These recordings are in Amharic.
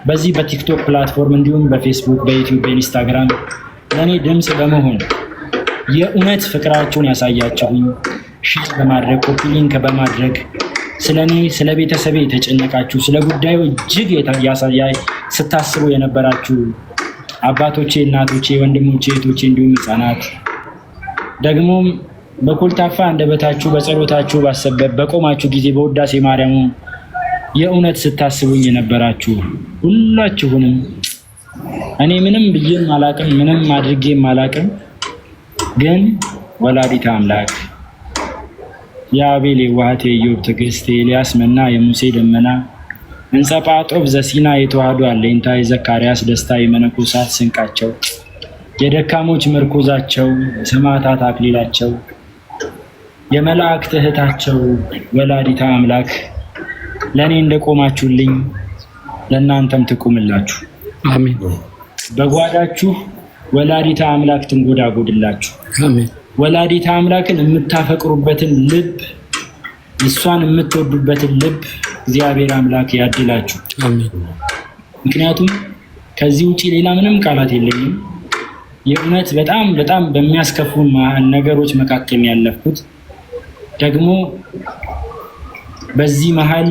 በዚህ በቲክቶክ ፕላትፎርም እንዲሁም በፌስቡክ፣ በዩቲዩብ፣ በኢንስታግራም ለእኔ ድምፅ በመሆን የእውነት ፍቅራቸውን ያሳያችሁኝ ሼር በማድረግ ኮፒ ሊንክ በማድረግ ስለኔ ስለ ቤተሰቤ የተጨነቃችሁ ስለ ጉዳዩ እጅግ ስታስቡ የነበራችሁ አባቶቼ፣ እናቶቼ፣ ወንድሞቼ፣ እህቶቼ እንዲሁም ህፃናት ደግሞም በኮልታፋ አንደበታችሁ በጸሎታችሁ በቆማችሁ ጊዜ በውዳሴ ማርያም የእውነት ስታስቡኝ የነበራችሁ ሁላችሁንም እኔ ምንም ብዬም አላቅም፣ ምንም አድርጌም አላቅም። ግን ወላዲተ አምላክ የአቤል የዋህት የኢዮብ ትዕግስት የኤልያስ መና የሙሴ ደመና እንጸጳጦብ ዘሲና የተዋህዶ አለኝታ የዘካርያስ ደስታ የመነኮሳት ስንቃቸው የደካሞች ምርኩዛቸው የሰማዕታት አክሊላቸው የመላእክት እህታቸው ወላዲተ አምላክ ለእኔ እንደቆማችሁልኝ ለእናንተም ትቁምላችሁ። አሜን። በጓዳችሁ ወላዲተ አምላክ ትንጎዳጎድላችሁ። አሜን። ወላዲተ አምላክን የምታፈቅሩበትን ልብ እሷን የምትወዱበትን ልብ እግዚአብሔር አምላክ ያድላችሁ። አሜን። ምክንያቱም ከዚህ ውጪ ሌላ ምንም ቃላት የለኝም። የእውነት በጣም በጣም በሚያስከፉ ነገሮች መካከል ያለፍኩት ደግሞ በዚህ መሀል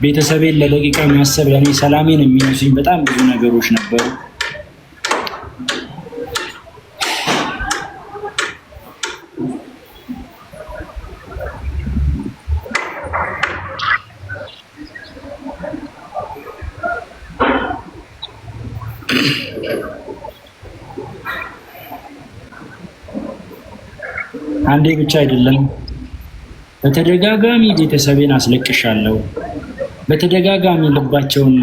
ቤተሰቤን ለደቂቃ ማሰብ ለኔ ሰላሜን የሚነሱኝ በጣም ብዙ ነገሮች ነበሩ። አንዴ ብቻ አይደለም፣ በተደጋጋሚ ቤተሰቤን አስለቅሻለሁ። በተደጋጋሚ ልባቸውን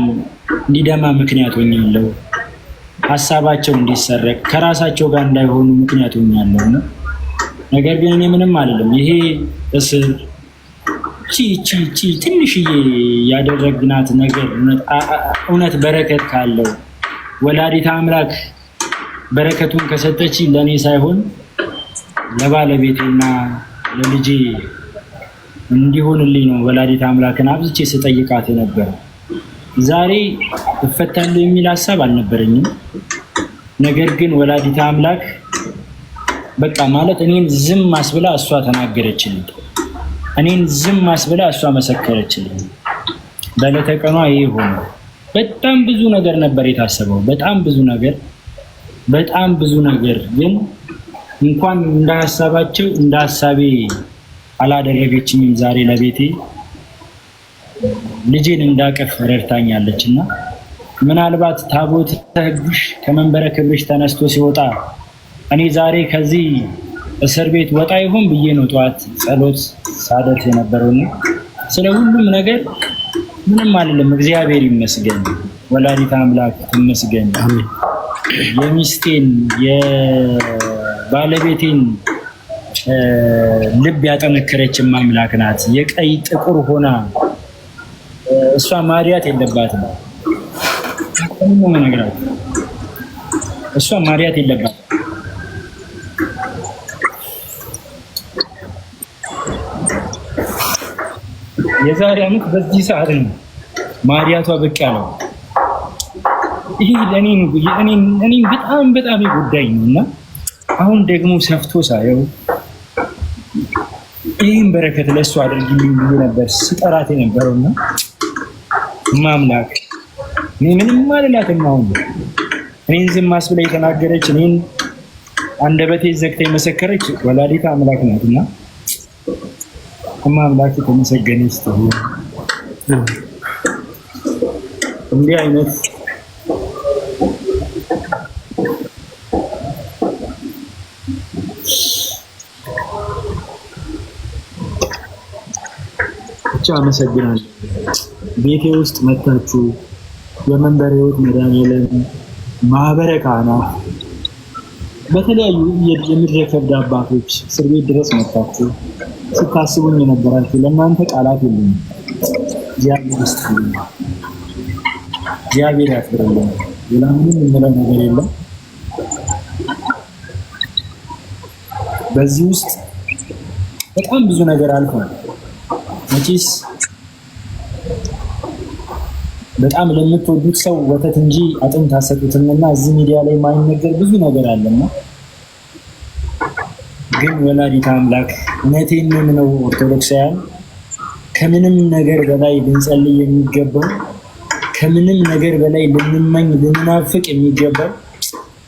እንዲደማ ምክንያት ሆኛለሁ። ሀሳባቸው እንዲሰረቅ ከራሳቸው ጋር እንዳይሆኑ ምክንያት ሆኛለሁ። ነገር ግን እኔ ምንም አይደለም። ይሄ እስር ትንሽዬ ያደረግናት ነገር እውነት በረከት ካለው ወላዲተ አምላክ በረከቱን ከሰጠች ለእኔ ሳይሆን ለባለቤቴና ለልጄ እንዲሆንልኝ ነው ወላዲተ አምላክን አብዝቼ ስጠይቃት ነበር። ዛሬ እፈታለሁ የሚል ሀሳብ አልነበረኝም። ነገር ግን ወላዲተ አምላክ በቃ ማለት እኔን ዝም አስብላ እሷ ተናገረችልኝ። እኔን ዝም አስብላ እሷ መሰከረችልኝ። በዕለተ ቀኗ ይሄ ሆነ። በጣም ብዙ ነገር ነበር የታሰበው፣ በጣም ብዙ ነገር ግን እንኳን እንደ ሀሳባቸው እንደ ሀሳቤ አላደረገችኝም። ዛሬ ለቤቴ ልጄን እንዳቀፍ ረድታኛለች እና ምናልባት ታቦተ ሕግሽ ከመንበረ ክብርሽ ተነስቶ ሲወጣ እኔ ዛሬ ከዚህ እስር ቤት ወጣ ይሆን ብዬ ነው ጠዋት ጸሎት ሳደርስ የነበረውና ስለ ሁሉም ነገር ምንም አይደለም። እግዚአብሔር ይመስገን፣ ወላዲተ አምላክ ይመስገን። የሚስቴን የባለቤቴን ልብ ያጠነከረች አምላክ ናት። የቀይ ጥቁር ሆና እሷ ማርያት የለባትም። እሷ ማርያት የለባትም። የዛሬ ዓመት በዚህ ሰዓት ነው ማርያቷ ብቅ ያለው። ይሄ ለኔ እኔን በጣም ጉዳይ ነውና አሁን ደግሞ ሰፍቶ ሳየው ይህን በረከት ለእሱ አድርጊልኝ ብዬ ነበር ስጠራት የነበረውና ማምላክ እኔ ምንም አልላትም። አሁን እኔን ዝም አስብላ የተናገረች እኔን አንደበቴ ዘግታ የመሰከረች ወላዲተ አምላክ ናትና ማምላክ የተመሰገነች ትሁን። እንዲህ አይነት ብቻ አመሰግናለሁ። ቤቴ ውስጥ መታችሁ የመንበረ ሕይወት መድኃኔዓለም ማህበረ ካህናት በተለያዩ የምድረ ከብድ አባቶች እስር ቤት ድረስ መታችሁ ስታስቡኝ የነበራችሁ ለእናንተ ቃላት የለኝም። እግዚአብሔር ይስጥልኝ፣ እግዚአብሔር ያክብርልኝ። ሌላ ምንም የምለው ነገር የለም። በዚህ ውስጥ በጣም ብዙ ነገር አልፏል። መቼስ በጣም ለምትወዱት ሰው ወተት እንጂ አጥንት አሰጡትምና እዚህ ሚዲያ ላይ የማይነገር ብዙ ነገር አለና ግን ወላዲተ አምላክ እውነቴን ነው ኦርቶዶክሳውያን ከምንም ነገር በላይ ልንጸልይ የሚገባው ከምንም ነገር በላይ ልንመኝ ልንናፍቅ የሚገባው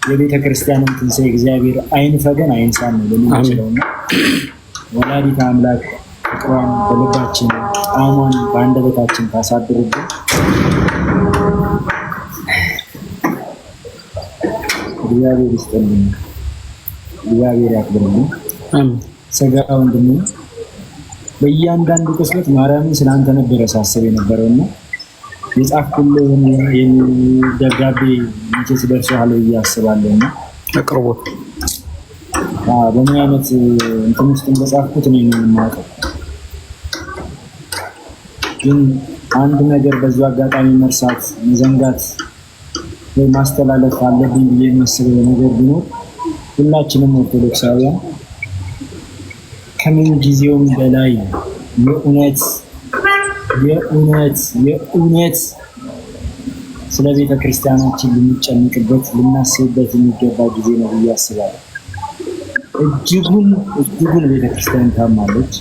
የቤተ ክርስቲያንን ትንሣኤ እግዚአብሔር አይንፈገን አይንሳን ነው ለምንችለውና ወላዲተ አምላክ ፍቅሯን በልባችን ጣዕሟን በአንደበታችን ታሳድርብን። እግዚአብሔር ይስጥልን፣ እግዚአብሔር ያክብርልን። ሰጋ ወንድሜ በእያንዳንዱ ቅጽበት ማርያምን ስላንተ ነበረ ሳስብ የነበረውና የጻፍኩልህን ደብዳቤ መቼስ ደርሶሃል ብዬ አስባለሁና አቅርቦት በምን አይነት እንትን ውስጥ እንደጻፍኩት እኔ ነው የማውቀው። ግን አንድ ነገር በዚሁ አጋጣሚ መርሳት መዘንጋት ወይ ማስተላለፍ አለብኝ ብዬ የማስበው ነገር ቢኖር ሁላችንም ኦርቶዶክሳውያን ከምን ጊዜውም በላይ የእውነት ስለ ቤተ ክርስቲያናችን ልንጨንቅበት ልናስብበት የሚገባ ጊዜ ነው ብዬ አስባለሁ። እጅጉን ቤተ ክርስቲያን ታማለች፣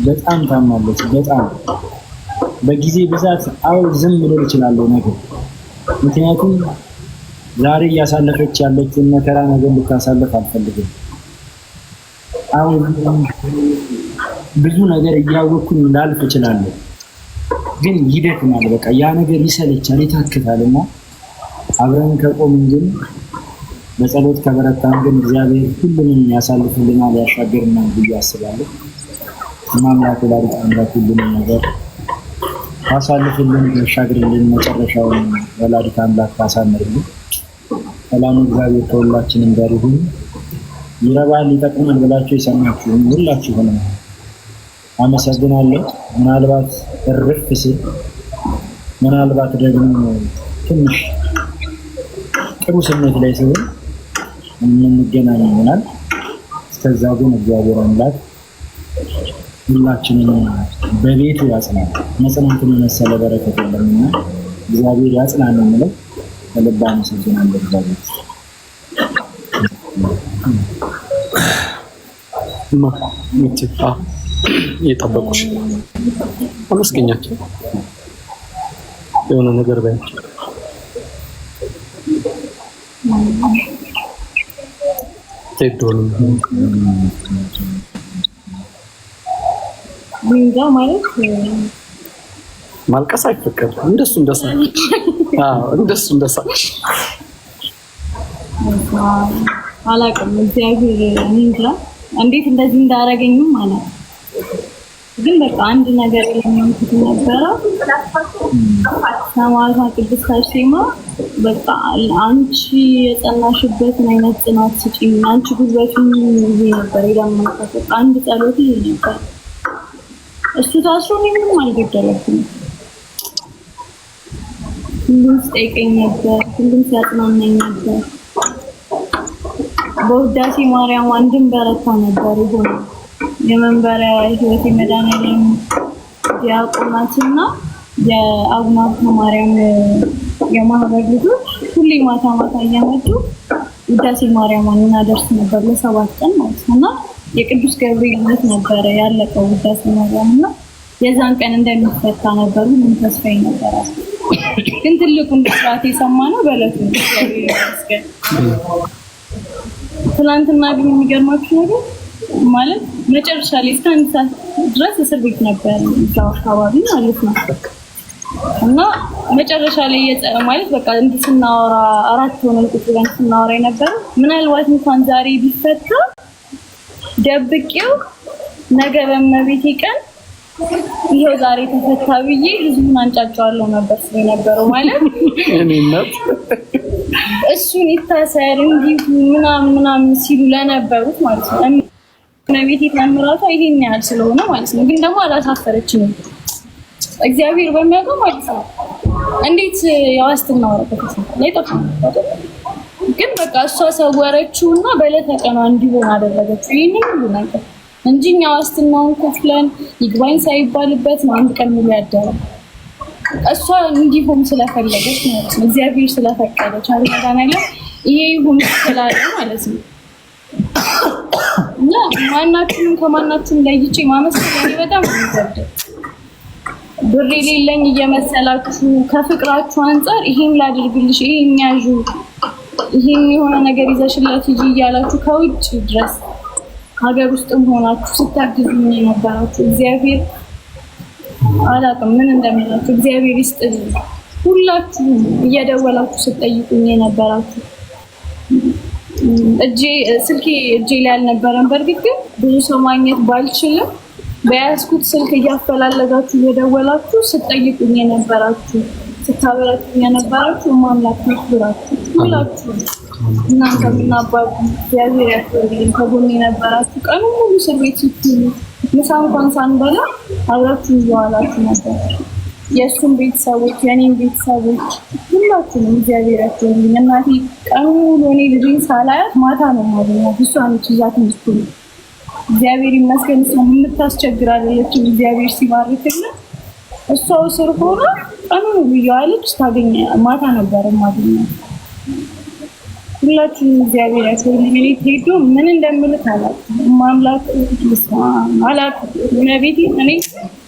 በጣም ታማለች። በጣም በጊዜ ብዛት ዝም ልል እችላለሁ ነገር ምክንያቱም ዛሬ እያሳለፈች ያለችውን መከራ ነገር ልታሳልፍ አልፈልግም። ብዙ ነገር እያወቅኩኝ ላልፍ እችላለሁ፣ ግን ይደክማል። በቃ ያ ነገር ይሰለቻል፣ ይታክታልና አብረን ከቆምን ግን በጸሎት ከበረታን ግን እግዚአብሔር ሁሉንም ያሳልፍልናል፣ ያሻገርናል ብዬ አስባለሁ። አምላክ ወላዲተ አምላክ ሁሉንም ነገር ታሳልፍልን፣ ያሻግርልን፣ መጨረሻውን ወላዲተ አምላክ ታሳምርልን። ሰላም እግዚአብሔር ከሁላችንም ጋር ይሁን። ይረባል ይጠቅማል ብላችሁ የሰማችሁ ሁላችሁም አመሰግናለሁ። ምናልባት እርፍ ስል ምናልባት ደግሞ ትንሽ ጥሩ ስሜት ላይ ሲሆን የምንገናኝ ይሆናል። እስከዛው ግን እግዚአብሔር አምላክ ሁላችንን በቤቱ ያጽናል። መጽናትን የመሰለ በረከት የለምና እግዚአብሔር ያጽናን ነው የምለው። ከልብ አመሰግናለሁ። እግዚአብሔር እየጠበቁሽ አመስገኛቸው የሆነ ነገር ባያቸው ተደውሉ ማለት ማልቀስ አይፈቀድም። እንደሱ እንደሳች አላውቅም። እግዚአብሔር እንጃ እንዴት እንደዚህ እንዳደረገኝም ማለት ግን በቃ አንድ ነገር የሚያምኩት ነበረ። ሰማዕቷ ቅድስት አርሴማ በቃ አንቺ የጸናሽበትን አይነት ጽናት ስጪኝ፣ አንቺ ጉልበቱን ይዤ ነበር የለመንኩት። በቃ አንድ ጸሎት ይዤ ነበር። እሱ ታስሮ ምንም አልገደለብኝም። ሁሉም ሲጠይቀኝ ነበር፣ ሁሉም ሲያጽናናኝ ነበር። በውዳሴ ማርያም አንድም በረታ ነበር። ይሆን የመንበረ ሕይወት መድኃኔዓለም ዲያቆናትና የአቡነ ማርያም የማህበር ልጆች ሁሌ ማታ እያመጡ ውዳሴ ማርያምን እናደርስ ነበር ለ7 ቀን ማለት ነው። እና የቅዱስ ገብርኤል ዕለት ነበረ ያለቀው ውዳሴ ማርያም እና የዛን ቀን እንደሚፈታ ነበር ሁሉም ተስፋዬ ነበር። ግን ትልቁን ብስራት የሰማነው በዕለቱ ነው። ትናንትና ግን የሚገርማችሁ ነገር ማለት መጨረሻ ላይ እስከ 1 ሰዓት ድረስ እስር ቤት ነበር እዛው አካባቢ ማለት ነው። እና መጨረሻ ላይ ማለት በቃ እንድስናወራ 4 ሆነን ቁጭ ብለን ስናወራ ነበር። ምናልባት እንኳን ዛሬ ቢፈታ ደብቄው ነገ በመቤቴ ቀን ይሄው ዛሬ ተፈታ ብዬ ህዝቡን አንጫጫዋለሁ ነበር ስለነበረው ማለት እኔነት እሱን ይታሰር እንዲሁ ምናምን ሲሉ ለነበሩት ማለት ነው። እመቤቴ ተምራቷ ይሄን ያህል ስለሆነ ማለት ነው። ግን ደግሞ አላሳፈረችኝም እግዚአብሔር በሚያውቀው ማለት ነው። እንዴት የዋስትና ወረቀት ላይ ጠፋ። ግን በቃ እሷ ሰወረችውና በዕለተ ቀኗ እንዲሆን አደረገችው ይሄንን ሁሉ ነገር እንጂ እኛ ዋስትናውን ከፍለን ይግባኝ ሳይባልበት ነው 1 ቀን ሙሉ ያደረው። እሷ እንዲሆን ስለፈለገች ማለት ነው። እግዚአብሔር ስለፈቀደች አልመዳናለ ይሄ ይሁን ስላለ ማለት ነው። እና ማናችንም ከማናችን ለይቼ ማመስገን በጣም ይወደድ ብር የሌለኝ እየመሰላችሁ ከፍቅራችሁ አንፃር ይሄን ላድርግልሽ ይሄን ያዡ ይሄን የሆነ ነገር ይዘሽላት ሂጂ እያላችሁ ከውጭ ድረስ ሀገር ውስጥም ሆናችሁ ስታግዙኝ የነበራችሁ እግዚአብሔር አላውቅም ምን እንደምላችሁ እግዚአብሔር ይስጥልኝ። ሁላችሁ እየደወላችሁ ስትጠይቁኝ የነበራችሁ ስልኬ እጄ ላይ አልነበረም። በእርግጥ ግን ብዙ ሰው ማግኘት ባልችልም በያዝኩት ስልክ እያፈላለጋችሁ እየደወላችሁ ስትጠይቁኝ የነበራችሁ ስታበረቱኝ የነበራችሁ ማምላክ ይክብራችሁ ሁላችሁ። እናንተ ምን አባቱ እግዚአብሔር ያክብርልኝ። ከጎኔ የነበራችሁ ቀኑ ሙሉ እስር ቤት ስትሉ ምሳ እንኳን ሳንበላ አብራችሁ እየዋላችሁ ነበር። የእሱም ቤተሰቦች የኔም ቤተሰቦች ሁላችሁንም እግዚአብሔር ያክብርልኝ። እናቴ ቀኑ ሙሉ እኔ ልጅን ሳላያት ማታ ነው ማገኛት እሷን ይዛት ምትሉ እግዚአብሔር ይመስገን። እሷ የምታስቸግር አይደለችም። እግዚአብሔር ሲባርክልን እሷ እስር ሆና ቀኑ ሙሉ እየዋለች ታገኛ ማታ ነበር ማገኛት። ሁላችሁንም እግዚአብሔር ያክብርልኝ። እኔ ቴዶ ምን እንደምልህ አላውቅም። ማምላክ አላውቅም። ነቢቴ እኔ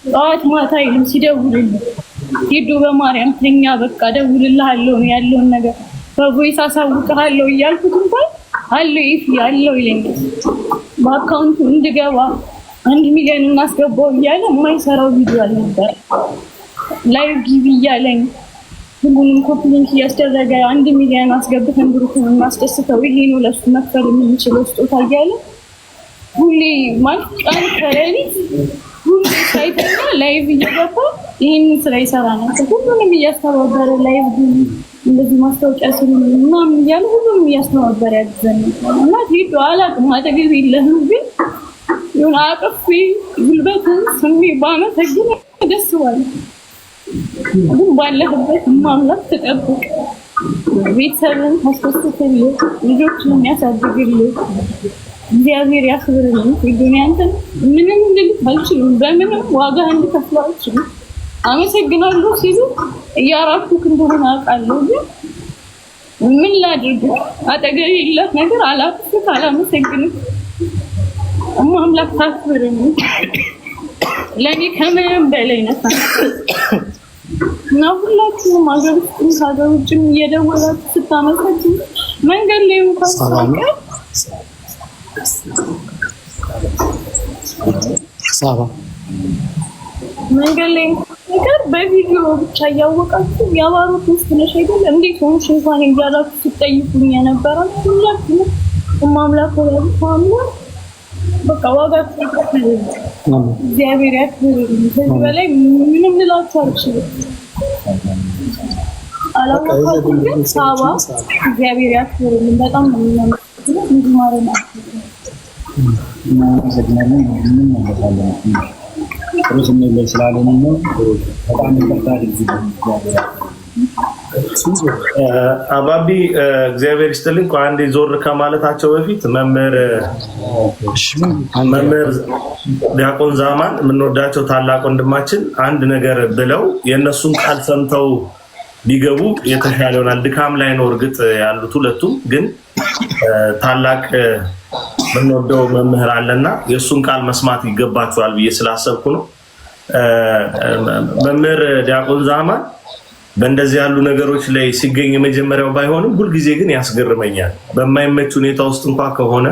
ጠዋት ማታ ይልም ሲደውልልኝ ቴዶ በማርያም ተኛ በቃ ደውልልሃለሁ ያለውን ነገር በቮይስ አሳውቅሃለሁ እያልኩት እንኳን አለው ይፍ ያለው ይለኛል። በአካውንቱ እንድገባ 1 ሚሊዮን እናስገባው እያለ የማይሰራው ቪዲዮ አልነበረ። ላይቭ ጊቭ እያለኝ ሁሉንም ኮፒሊንክ እያስደረገ 1 ሚሊዮን አስገብተን ብሩክን እናስደስተው ይሄ ነው ለሱ መክፈል የምንችለው ስጦታ እያለ ሁሌ ማለት ቀን ከሌሊት ሁሌ ሳይተኛ ላይቭ እየገባ ይሄንን ስራ ይሰራ ነበር። ሁሉንም እያስተባበረ ላይቭ እንደዚህ ማስታወቂያ ስሩ ምናምን እያለ ሁሉንም እያስተባበረ ያግዘን እና ሄዶ አላውቅም አጠገብ የለህም ግን የሆነ አቅፌ ጉልበትን ስሜ ባመሰግን ደስ ባለ ግን ባለህበት ማምላክ ተጠብቅ ቤተሰብን ታስደስትልህ ልጆችን ያሳድግልህ እግዚአብሔር ያክብርልኝ። ዱንያንተን ምንም ልልህ አልችልም። በምንም ዋጋ እንድከፍል አልችልም። አመሰግናለሁ ሲሉ እያራኩክ እንደሆነ አውቃለሁ ግን ምን ላድርግ አጠገቤ የለት ነገር አላፍክ አላመሰግንም። አምላክ ታክብርልኝ ለኔ ከምንም በላይ ነሳ እና ሁላችሁም ሀገር ውስጥም ከሀገር ውጭም እየደወላችሁ ስታመሰግኑ መንገድ ላይ እንኳን መንገድ ላይ ነገር በቪዲዮ ብቻ እያወቃችሁ ያባሩት ነሽ አይደል እንዴት ሆንሽ እንኳን እያላችሁ ስትጠይቁኝ የነበራችሁ ሁላችሁም ማምላክ ወላሂ በቃ ዋጋችሁ ይከፍላል። እግዚአብሔር ያክብርልኝ። ከዚህ በላይ ምንም ልላችሁ አልችልም። አላወቃችሁም ግን ሳባ እግዚአብሔር ያክብርልኝ። በጣም ነው የምናመሰግነው። እንዲማረን እናመሰግናለን። ምንም እናመሰግናለን። ጥሩ ስሜት ላይ ስላለን ነው በጣም ይፈታል። አባቢ እግዚአብሔር ይስጥልኝ። አንዴ ዞር ከማለታቸው በፊት መምህር ዲያቆን ዛማን የምንወዳቸው ታላቅ ወንድማችን አንድ ነገር ብለው የእነሱን ቃል ሰምተው ቢገቡ የተሻለ ይሆናል። ድካም ላይ ነው እርግጥ ያሉት ሁለቱም፣ ግን ታላቅ የምንወደው መምህር አለና የእሱን ቃል መስማት ይገባቸዋል ብዬ ስላሰብኩ ነው። መምህር ዲያቆን ዛማን በእንደዚህ ያሉ ነገሮች ላይ ሲገኝ የመጀመሪያው ባይሆንም ሁልጊዜ ግን ያስገርመኛል። በማይመች ሁኔታ ውስጥ እንኳ ከሆነ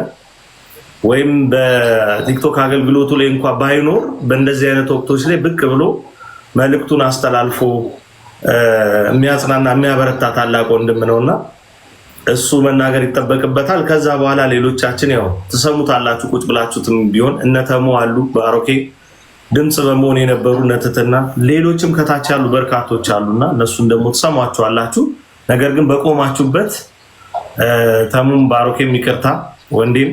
ወይም በቲክቶክ አገልግሎቱ ላይ እንኳ ባይኖር በእንደዚህ አይነት ወቅቶች ላይ ብቅ ብሎ መልእክቱን አስተላልፎ የሚያጽናና የሚያበረታ ታላቅ ወንድም ነውና እሱ መናገር ይጠበቅበታል። ከዛ በኋላ ሌሎቻችን ያው ትሰሙታላችሁ ቁጭ ብላችሁትም ቢሆን እነተሙ አሉ ባሮኬ ድምጽ በመሆን የነበሩ ነትትና ሌሎችም ከታች ያሉ በርካቶች አሉና እነሱን ደግሞ ትሰሟቸዋላችሁ። ነገር ግን በቆማችሁበት ተሙም ባሮኬም ይቅርታ ወንዴም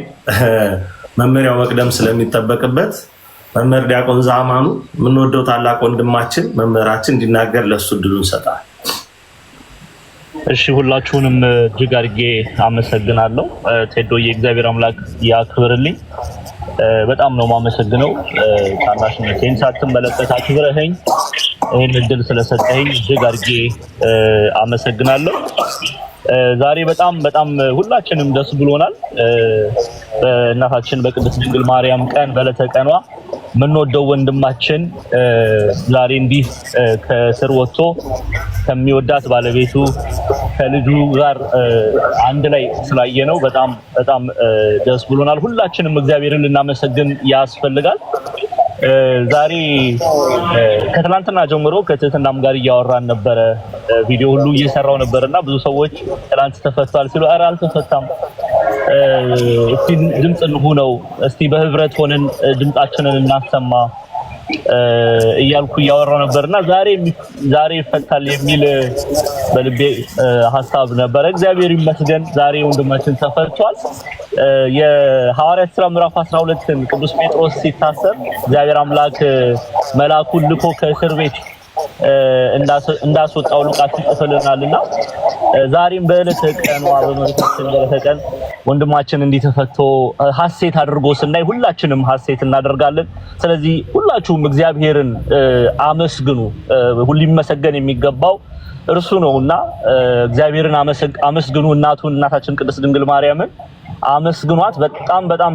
መመሪያው መቅደም ስለሚጠበቅበት መምህር ዲያቆን ዛማኑ የምንወደው ታላቅ ወንድማችን መምህራችን እንዲናገር ለሱ እድሉን ሰጣል። እሺ ሁላችሁንም እጅግ አድርጌ አመሰግናለሁ። ቴዶዬ እግዚአብሔር አምላክ ያክብርልኝ። በጣም ነው የማመሰግነው። ታናሽነቴን ሳትመለከት አክብረኸኝ ይህን እድል ስለሰጠኝ እጅግ አድርጌ አመሰግናለሁ። ዛሬ በጣም ሁላችንም ደስ ብሎናል። በእናታችን በቅድስት ድንግል ማርያም ቀን በዕለተ ቀኗ የምንወደው ወንድማችን ዛሬ እንዲህ ከስር ወጥቶ ከሚወዳት ባለቤቱ ከልጁ ጋር አንድ ላይ ስላየነው በጣም ደስ ብሎናል። ሁላችንም እግዚአብሔርን ልናመሰግን ያስፈልጋል። ዛሬ ከትላንትና ጀምሮ ከትህትናም ጋር እያወራን ነበረ። ቪዲዮ ሁሉ እየሰራው ነበርና ብዙ ሰዎች ትላንት ተፈቷል ሲሉ ኧረ አልተፈታም፣ እስቲ ድምጽ እንሁነው፣ እስቲ በህብረት ሆነን ድምጻችንን እናሰማ እያልኩ እያወራው ነበርና ዛሬ ይፈታል የሚል በልቤ ሐሳብ ነበረ። እግዚአብሔር ይመስገን ዛሬ ወንድማችን ተፈቷል። የሐዋርያት ሥራ ምዕራፍ 12ን ቅዱስ ጴጥሮስ ሲታሰር እግዚአብሔር አምላክ መልአኩን ልኮ ከእስር ቤት እንዳስወጣው ሉቃስ ይጽፍልናልና ዛሬም በዕለተ ቀኗ በመሬታችን በዕለተ ቀን ወንድማችን እንዲተፈቶ ሐሴት አድርጎ ስናይ ሁላችንም ሐሴት እናደርጋለን። ስለዚህ ሁላችሁም እግዚአብሔርን አመስግኑ። ሁሉ ሊመሰገን የሚገባው እርሱ ነውና እግዚአብሔርን አመስግኑ። እናታችን ቅድስት ድንግል ማርያምን አመስግኗት።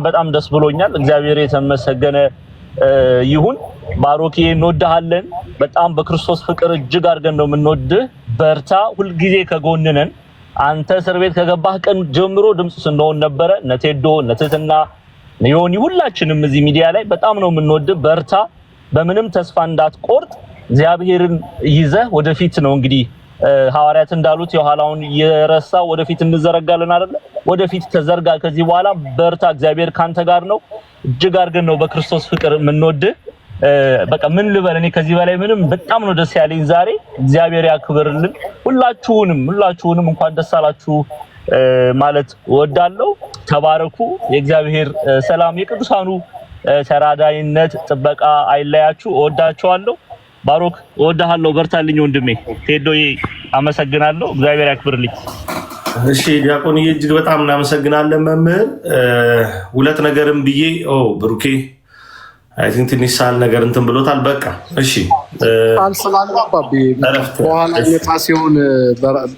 በጣም ደስ ብሎኛል። እግዚአብሔር የተመሰገነ ይሁን። ባሮኬ እንወድሃለን። በጣም በክርስቶስ ፍቅር እጅግ አድርገን ነው የምንወድህ። በርታ፣ ሁልጊዜ ከጎንነን። አንተ እስር ቤት ከገባህ ቀን ጀምሮ ድምጽ ስንሆን ነበረ። ነቴዶ ነትህትና ዮኒ ሁላችንም እዚህ ሚዲያ ላይ በጣም ነው የምንወድህ። በርታ፣ በምንም ተስፋ እንዳትቆርጥ። እግዚአብሔርን ይዘህ ወደፊት ነው እንግዲህ ሐዋርያት እንዳሉት የኋላውን የረሳ ወደፊት እንዘረጋለን አይደል? ወደፊት ተዘርጋ። ከዚህ በኋላ በርታ፣ እግዚአብሔር ካንተ ጋር ነው። እጅግ አድርገን ነው በክርስቶስ ፍቅር የምንወድህ። በቃ ምን ልበል እኔ ከዚህ በላይ ምንም። በጣም ነው ደስ ያለኝ ዛሬ። እግዚአብሔር ያክብርልን። ሁላችሁንም እንኳን ደስ አላችሁ ማለት እወዳለሁ። ተባረኩ። የእግዚአብሔር ሰላም፣ የቅዱሳኑ ተራዳይነት፣ ጥበቃ አይለያችሁ። እወዳችኋለሁ። ባሮክ እወድሃለሁ። በርታልኝ ወንድሜ። ቴዶዬ አመሰግናለሁ። እግዚአብሔር ያክብርልኝ። እሺ ዲያቆንዬ እጅግ በጣም እናመሰግናለን መምህር። ሁለት ነገርም ብዬ ብሩኬ አይ ቲንክ ትንሽ ሳል ነገር እንትን ብሎታል። በቃ እሺ አልሰላልባቢ በኋላ የታ ሲሆን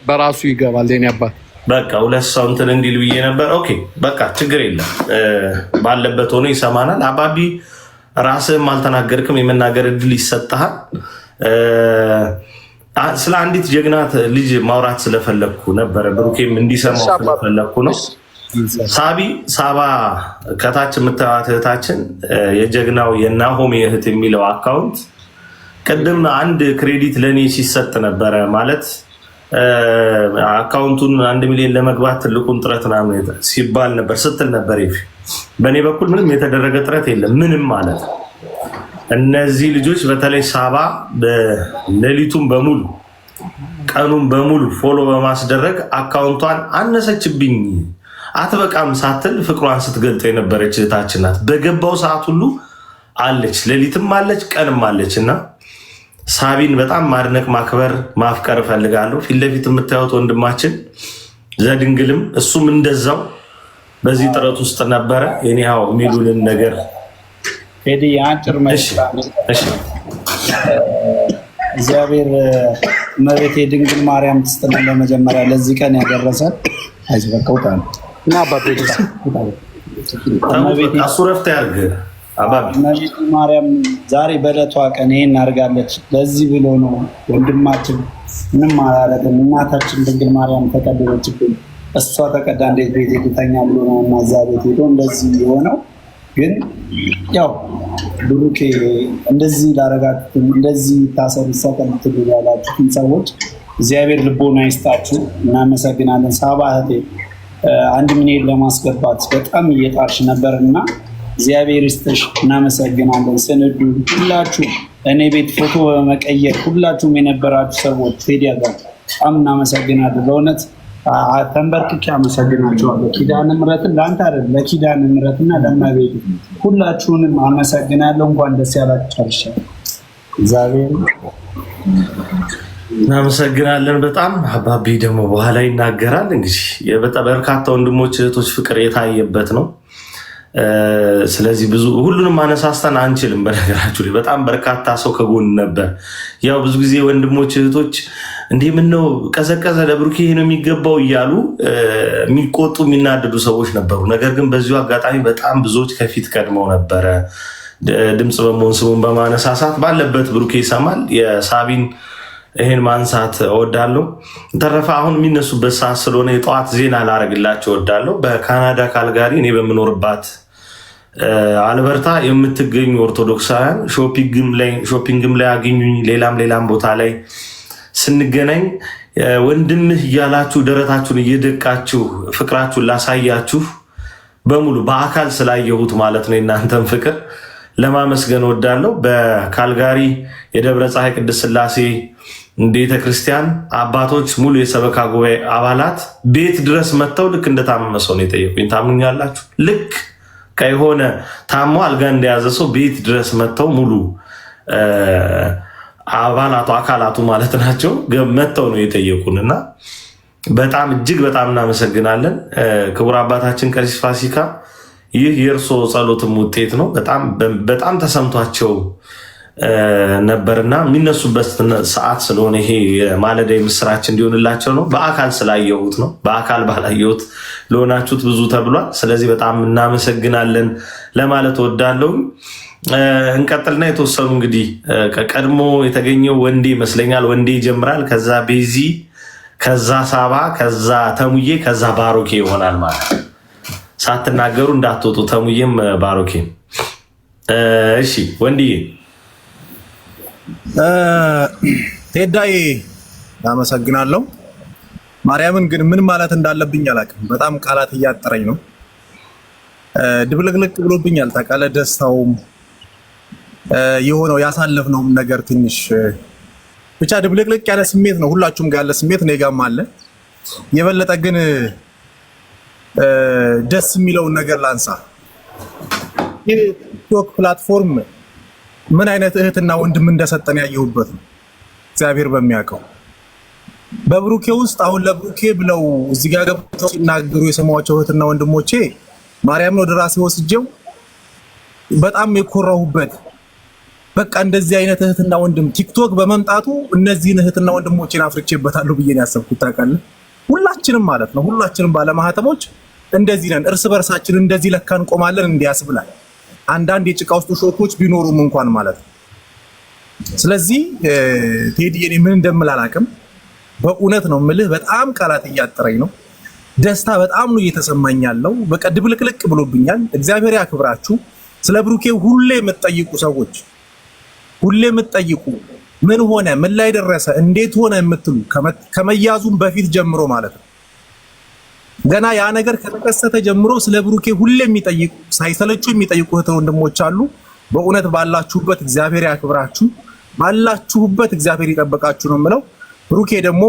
በራሱ ይገባል። የኔ አባት በቃ ሁለት ሰው እንትን እንዲል ብዬ ነበር። ኦኬ በቃ ችግር የለም። ባለበት ሆኖ ይሰማናል። አባቢ ራስህም አልተናገርክም፣ የመናገር እድል ይሰጥሃል። ስለ አንዲት ጀግናት ልጅ ማውራት ስለፈለኩ ነበረ። ብሩኬም እንዲሰማው ስለፈለኩ ነው። ሳባ ከታች የምታዩት እህታችን የጀግናው የናሆሜ እህት የሚለው አካውንት ቅድም አንድ ክሬዲት ለኔ ሲሰጥ ነበረ። ማለት አካውንቱን 1 ሚሊዮን ለመግባት ትልቁን ጥረት ምናምን ሲባል ነበር ስትል ነበር። በእኔ በኩል ምንም የተደረገ ጥረት የለም። ምንም ማለት እነዚህ ልጆች በተለይ ሳባ ሌሊቱን በሙሉ ቀኑን በሙሉ ፎሎ በማስደረግ አካውንቷን አነሰችብኝ አትበቃም ሳትል ፍቅሯን ስትገልጥ የነበረች እህታችን ናት። በገባው ሰዓት ሁሉ አለች፣ ሌሊትም አለች፣ ቀንም አለች። እና ሳቢን በጣም ማድነቅ፣ ማክበር፣ ማፍቀር እፈልጋለሁ። ፊት ለፊት የምታዩት ወንድማችን ዘድንግልም እሱም እንደዛው በዚህ ጥረት ውስጥ ነበረ። የኔው የሚሉልን ነገር ሄዲ አንጭር እግዚአብሔር እመቤቴ ድንግል ማርያም ትስጥልን። ለመጀመሪያ ለዚህ ቀን ያደረሰን አይዝበቀውታል እና አባቴ እሱ ረፍት ያርግ። እመቤቴ ማርያም ዛሬ በዕለቷ ቀን ይሄን አድርጋለች። ለዚህ ብሎ ነው ወንድማችን ምንም አላረግም። እናታችን ድንግል ማርያም ተቀደለችብን። እሷ ተቀዳ እንዴት ቤት ልተኛ ብሎ ነው እና እዛ ቤት ሄዶ እንደዚህ የሆነው። ግን ያው ብሩኬ እንደዚህ ላረጋችሁትን እንደዚህ ታሰሩ ሰቀምት ያላችሁትን ሰዎች እግዚአብሔር ልቦና ይስጣችሁ። እናመሰግናለን። ሳባ እህቴ 1 ሚሊዮን ለማስገባት በጣም እየጣርሽ ነበር እና እግዚአብሔር ይስጥሽ። እናመሰግናለን። ስንዱ ሁላችሁ እኔ ቤት ፎቶ በመቀየር ሁላችሁም የነበራችሁ ሰዎች ቴዲያ ጋር በጣም እናመሰግናለን። በእውነት ተንበርክኬ አመሰግናችኋለሁ። ኪዳነ ምሕረትን ለአንተ አይደለም ለኪዳነ ምሕረትና ለእመቤቴ ሁላችሁንም አመሰግናለሁ። እንኳን ደስ ያላችሁ። ጨርሻለሁ። እግዚአብሔር እናመሰግናለን በጣም። አባቢ ደግሞ በኋላ ይናገራል። እንግዲህ በርካታ ወንድሞች እህቶች ፍቅር የታየበት ነው። ስለዚህ ብዙ ሁሉንም ማነሳስተን አንችልም። በነገራችሁ ላይ በጣም በርካታ ሰው ከጎን ነበር። ያው ብዙ ጊዜ ወንድሞች እህቶች እንዲህ ምን ነው ቀዘቀዘ ለብሩኬ ነው የሚገባው እያሉ የሚቆጡ የሚናደዱ ሰዎች ነበሩ። ነገር ግን በዚሁ አጋጣሚ በጣም ብዙዎች ከፊት ቀድመው ነበረ ድምፅ በመሆን ስሙን በማነሳሳት ባለበት ብሩኬ ይሰማል። የሳቢን ይሄን ማንሳት እወዳለሁ። ተረፈ አሁን የሚነሱበት ሰዓት ስለሆነ የጠዋት ዜና ላረግላቸው እወዳለሁ። በካናዳ ካልጋሪ እኔ በምኖርባት አልበርታ የምትገኙ ኦርቶዶክሳውያን ሾፒንግም ላይ አገኙኝ፣ ሌላም ቦታ ላይ ስንገናኝ ወንድምህ እያላችሁ ደረታችሁን እየደቃችሁ ፍቅራችሁን ላሳያችሁ በሙሉ በአካል ስላየሁት ማለት ነው የእናንተን ፍቅር ለማመስገን እወዳለሁ። በካልጋሪ የደብረ ፀሐይ ቅድስት ሥላሴ ቤተክርስቲያን አባቶች ሙሉ የሰበካ ጉባኤ አባላት ቤት ድረስ መጥተው ልክ እንደታመመ ሰው ነው የጠየቁኝ። ታምኛላችሁ? ልክ ከሆነ ታሞ አልጋ እንደያዘ ሰው ቤት ድረስ መጥተው ሙሉ አካላቱ ማለት ናቸው መጥተው ነው የጠየቁን እና በጣም እጅግ በጣም እናመሰግናለን። ክቡር አባታችን ቀሲስ ፋሲካ ይህ የእርሶ ጸሎትም ውጤት ነው። በጣም ተሰምቷቸው ነበርና የሚነሱበት ሰዓት ስለሆነ ይሄ ማለዳ ምስራች እንዲሆንላቸው ነው። በአካል ስላየሁት ነው። በአካል ባላየሁት ለሆናችሁት ብዙ ተብሏል። ስለዚህ በጣም እናመሰግናለን ለማለት ወዳለው እንቀጥልና የተወሰኑ እንግዲህ ቀድሞ የተገኘው ወንዴ ይመስለኛል። ወንዴ ይጀምራል። ከዛ ቤዚ፣ ከዛ ሳባ፣ ከዛ ተሙዬ፣ ከዛ ባሮኬ ይሆናል ማለት ሳትናገሩ እንዳትወጡ። ተሙዬም ባሮኬም። እሺ ወንድዬ። ቴዳዬ አመሰግናለሁ። ማርያምን ግን ምን ማለት እንዳለብኝ አላውቅም። በጣም ቃላት እያጠረኝ ነው። ድብልቅልቅ ብሎብኛል። ታውቃለህ፣ ደስታውም የሆነው ያሳለፍነውም ነገር ትንሽ ብቻ ድብልቅልቅ ያለ ስሜት ነው። ሁላችሁም ጋር ያለ ስሜት እኔ ጋርም አለ። የበለጠ ግን ደስ የሚለውን ነገር ላንሳ። የቲክቶክ ፕላትፎርም ምን አይነት እህትና ወንድም እንደሰጠን ያየሁበት ነው። እግዚአብሔር በሚያውቀው በብሩኬ ውስጥ አሁን ለብሩኬ ብለው እዚህ ጋር ገብተው ሲናገሩ የሰማኋቸው እህትና ወንድሞቼ ማርያምን ወደ ራሴ ወስጄው በጣም የኮራሁበት በቃ እንደዚህ አይነት እህትና ወንድም ቲክቶክ በመምጣቱ እነዚህን እህትና ወንድሞቼን አፍርቼበታለሁ ብዬ ነው ያሰብኩት። ታውቃለህ፣ ሁላችንም ማለት ነው ሁላችንም ባለማህተሞች እንደዚህ ነን። እርስ በርሳችን እንደዚህ ለካ እንቆማለን እንዲያስብላል አንዳንድ የጭቃ ውስጥ ሾኮች ቢኖሩም እንኳን ማለት ነው። ስለዚህ ቴዲ እኔ ምን እንደምል አላውቅም። በእውነት ነው የምልህ፣ በጣም ቃላት እያጠረኝ ነው። ደስታ በጣም ነው እየተሰማኝ ያለው። በቃ ድብልቅልቅ ብሎብኛል። እግዚአብሔር ያክብራችሁ። ስለ ብሩኬ ሁሌ የምትጠይቁ ሰዎች፣ ሁሌ የምትጠይቁ ምን ሆነ፣ ምን ላይ ደረሰ፣ እንዴት ሆነ የምትሉ ከመያዙም በፊት ጀምሮ ማለት ነው ገና ያ ነገር ከተከሰተ ጀምሮ ስለ ብሩኬ ሁሌ የሚጠይቁ ሳይሰለቹ የሚጠይቁ እህት ወንድሞች አሉ። በእውነት ባላችሁበት እግዚአብሔር ያክብራችሁ፣ ባላችሁበት እግዚአብሔር ይጠብቃችሁ ነው የምለው። ብሩኬ ደግሞ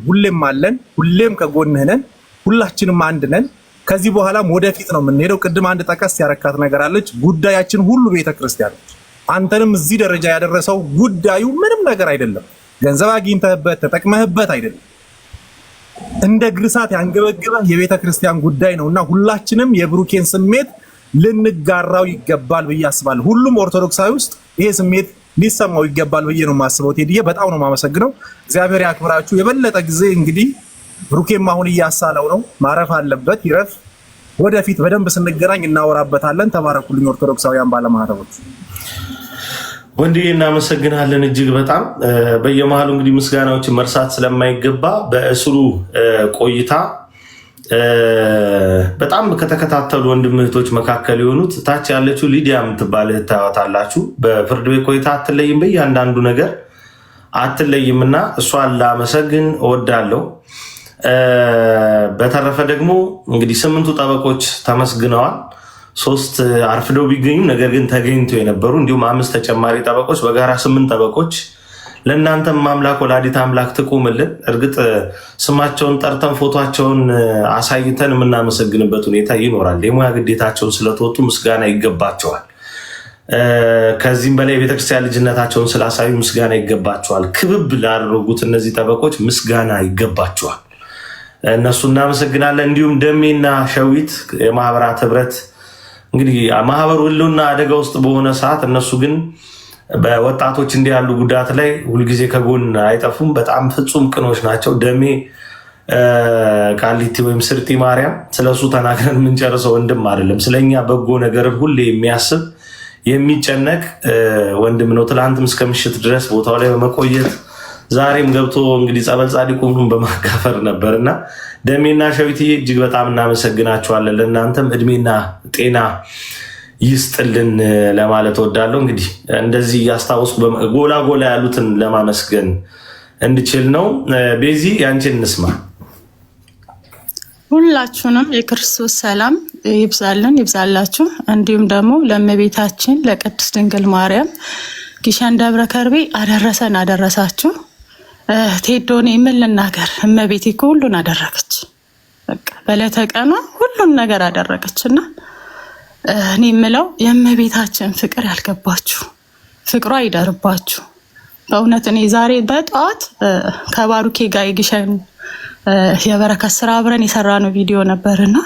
ሁሌም አለን፣ ሁሌም ከጎንህ ነን፣ ሁላችንም አንድ ነን። ከዚህ በኋላም ወደፊት ነው የምንሄደው። ቅድም አንድ ጠቀስ ያረካት ነገር አለች። ጉዳያችን ሁሉ ቤተክርስቲያኖች፣ አንተንም እዚህ ደረጃ ያደረሰው ጉዳዩ ምንም ነገር አይደለም። ገንዘብ አግኝተህበት ተጠቅመህበት አይደለም። እንደ ግርሳት ያንገበገበ የቤተክርስቲያን ጉዳይ ነውና ሁላችንም የብሩኬን ስሜት ልንጋራው ይገባል ብዬ አስባለሁ። ሁሉም ኦርቶዶክሳዊ ውስጥ ይሄ ስሜት ሊሰማው ይገባል ብዬ ነው የማስበው። ቴዲዬ በጣም ነው የማመሰግነው። እግዚአብሔር ያክብራችሁ። የበለጠ ጊዜ እንግዲህ ብሩኬም አሁን እያሳለው ነው፣ ማረፍ አለበት፣ ይረፍ። ወደፊት በደንብ ስንገናኝ እናወራበታለን። ተባረኩልኝ ኦርቶዶክሳውያን ባለማህተቦች። ወንድዬ እናመሰግናለን እጅግ በጣም። በየመሃሉ እንግዲህ ምስጋናዎችን መርሳት ስለማይገባ በእስሩ ቆይታ በጣም ከተከታተሉ ወንድም እህቶች መካከል የሆኑት ታች ያለችው ሊዲያ የምትባል እህት ታዩታላችሁ። በፍርድ ቤት ቆይታ አትለይም፣ በእያንዳንዱ ነገር አትለይምና እሷን ላመሰግን እወዳለሁ። በተረፈ ደግሞ እንግዲህ 8ቱ ጠበቆች ተመስግነዋል። 3 አርፍደው ቢገኙም ነገር ግን ተገኝተው የነበሩ እንዲሁም 5 ተጨማሪ ጠበቆች በጋራ 8 ጠበቆች ለእናንተም አምላክ ወላዲት አምላክ ትቁምልን። እርግጥ ስማቸውን ጠርተን ፎቶቸውን አሳይተን የምናመሰግንበት ሁኔታ ይኖራል። የሙያ ግዴታቸውን ስለተወጡ ምስጋና ይገባቸዋል። ከዚህም በላይ የቤተክርስቲያን ልጅነታቸውን ስላሳዩ ምስጋና ይገባቸዋል። ክብብ ላደረጉት እነዚህ ጠበቆች ምስጋና ይገባቸዋል። እነሱ እናመሰግናለን። እንዲሁም ደሜና ሸዊት የማህበራት ህብረት እንግዲህ ማህበሩ ሁሉና አደጋ ውስጥ በሆነ ሰዓት እነሱ ግን በወጣቶች እንዲህ ያሉ ጉዳት ላይ ሁልጊዜ ከጎን አይጠፉም። በጣም ፍጹም ቅኖች ናቸው። ደሜ ቃሊቲ ወይም ስርጢ ማርያም ስለሱ ተናግረን የምንጨርሰው ወንድም አይደለም። ስለኛ በጎ ነገርን ሁሌ የሚያስብ የሚጨነቅ ወንድም ነው። ትላንትም እስከ ምሽት ድረስ ቦታው ላይ በመቆየት ዛሬም ገብቶ እንግዲህ ጸበል ጻድቁን በማጋፈር ነበርና ደሜና ሸዊትዬ እጅግ በጣም እናመሰግናችኋለን። ለእናንተም እድሜና ጤና ይስጥልን ለማለት እወዳለሁ። እንግዲህ እንደዚህ እያስታወስኩ ጎላ ጎላ ያሉትን ለማመስገን እንድችል ነው። ቤዚ ያንቺን እንስማ። ሁላችሁንም የክርስቶስ ሰላም ይብዛልን ይብዛላችሁ። እንዲሁም ደግሞ ለእመቤታችን ለቅድስት ድንግል ማርያም ግሸን ደብረ ከርቤ አደረሰን አደረሳችሁ። ቴዶኔ ምን ልናገር? እመቤቴ እኮ ሁሉን አደረገች። በቃ በዕለተ ቀኗ ሁሉን ነገር አደረገችና እኔ የምለው የእመቤታችን ፍቅር ያልገባችሁ ፍቅሯ ይደርባችሁ። በእውነት እኔ ዛሬ በጠዋት ከባሩኬ ጋር የግሸን የበረከት ስራ አብረን የሰራነው ቪዲዮ ነበርና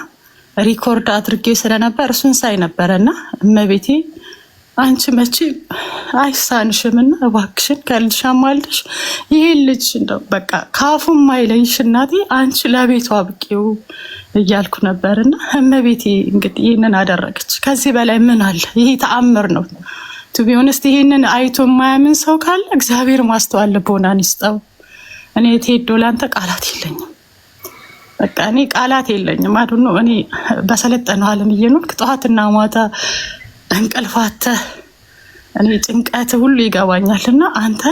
ሪኮርድ አድርጌው ስለነበር እሱን ሳይ ነበርና እመቤቴ አንቺ መቼ አይሳንሽምና እባክሽን ከልጅሽ አማልደሽ ይሄን ልጅ እንደው በቃ ካፉም ማይለይሽ እናቴ አንቺ ለቤቷ አብቂው እያልኩ ነበርና እመቤቴ እንግዲህ ይሄንን አደረገች። ከዚህ በላይ ምን አለ? ይሄ ተአምር ነው። ቱ ቢ ኦነስት ይሄንን አይቶ የማያምን ሰው ካለ እግዚአብሔር ማስተዋል ልቦናን ይስጠው። እኔ ቴዶ ላንተ ቃላት የለኝም። በቃ እኔ ቃላት የለኝም። አዱኖ እኔ በሰለጠነው ዓለም እየኖርክ ጠዋትና ማታ እንቅልፋተ እኔ ጭንቀት ሁሉ ይገባኛልና አንተ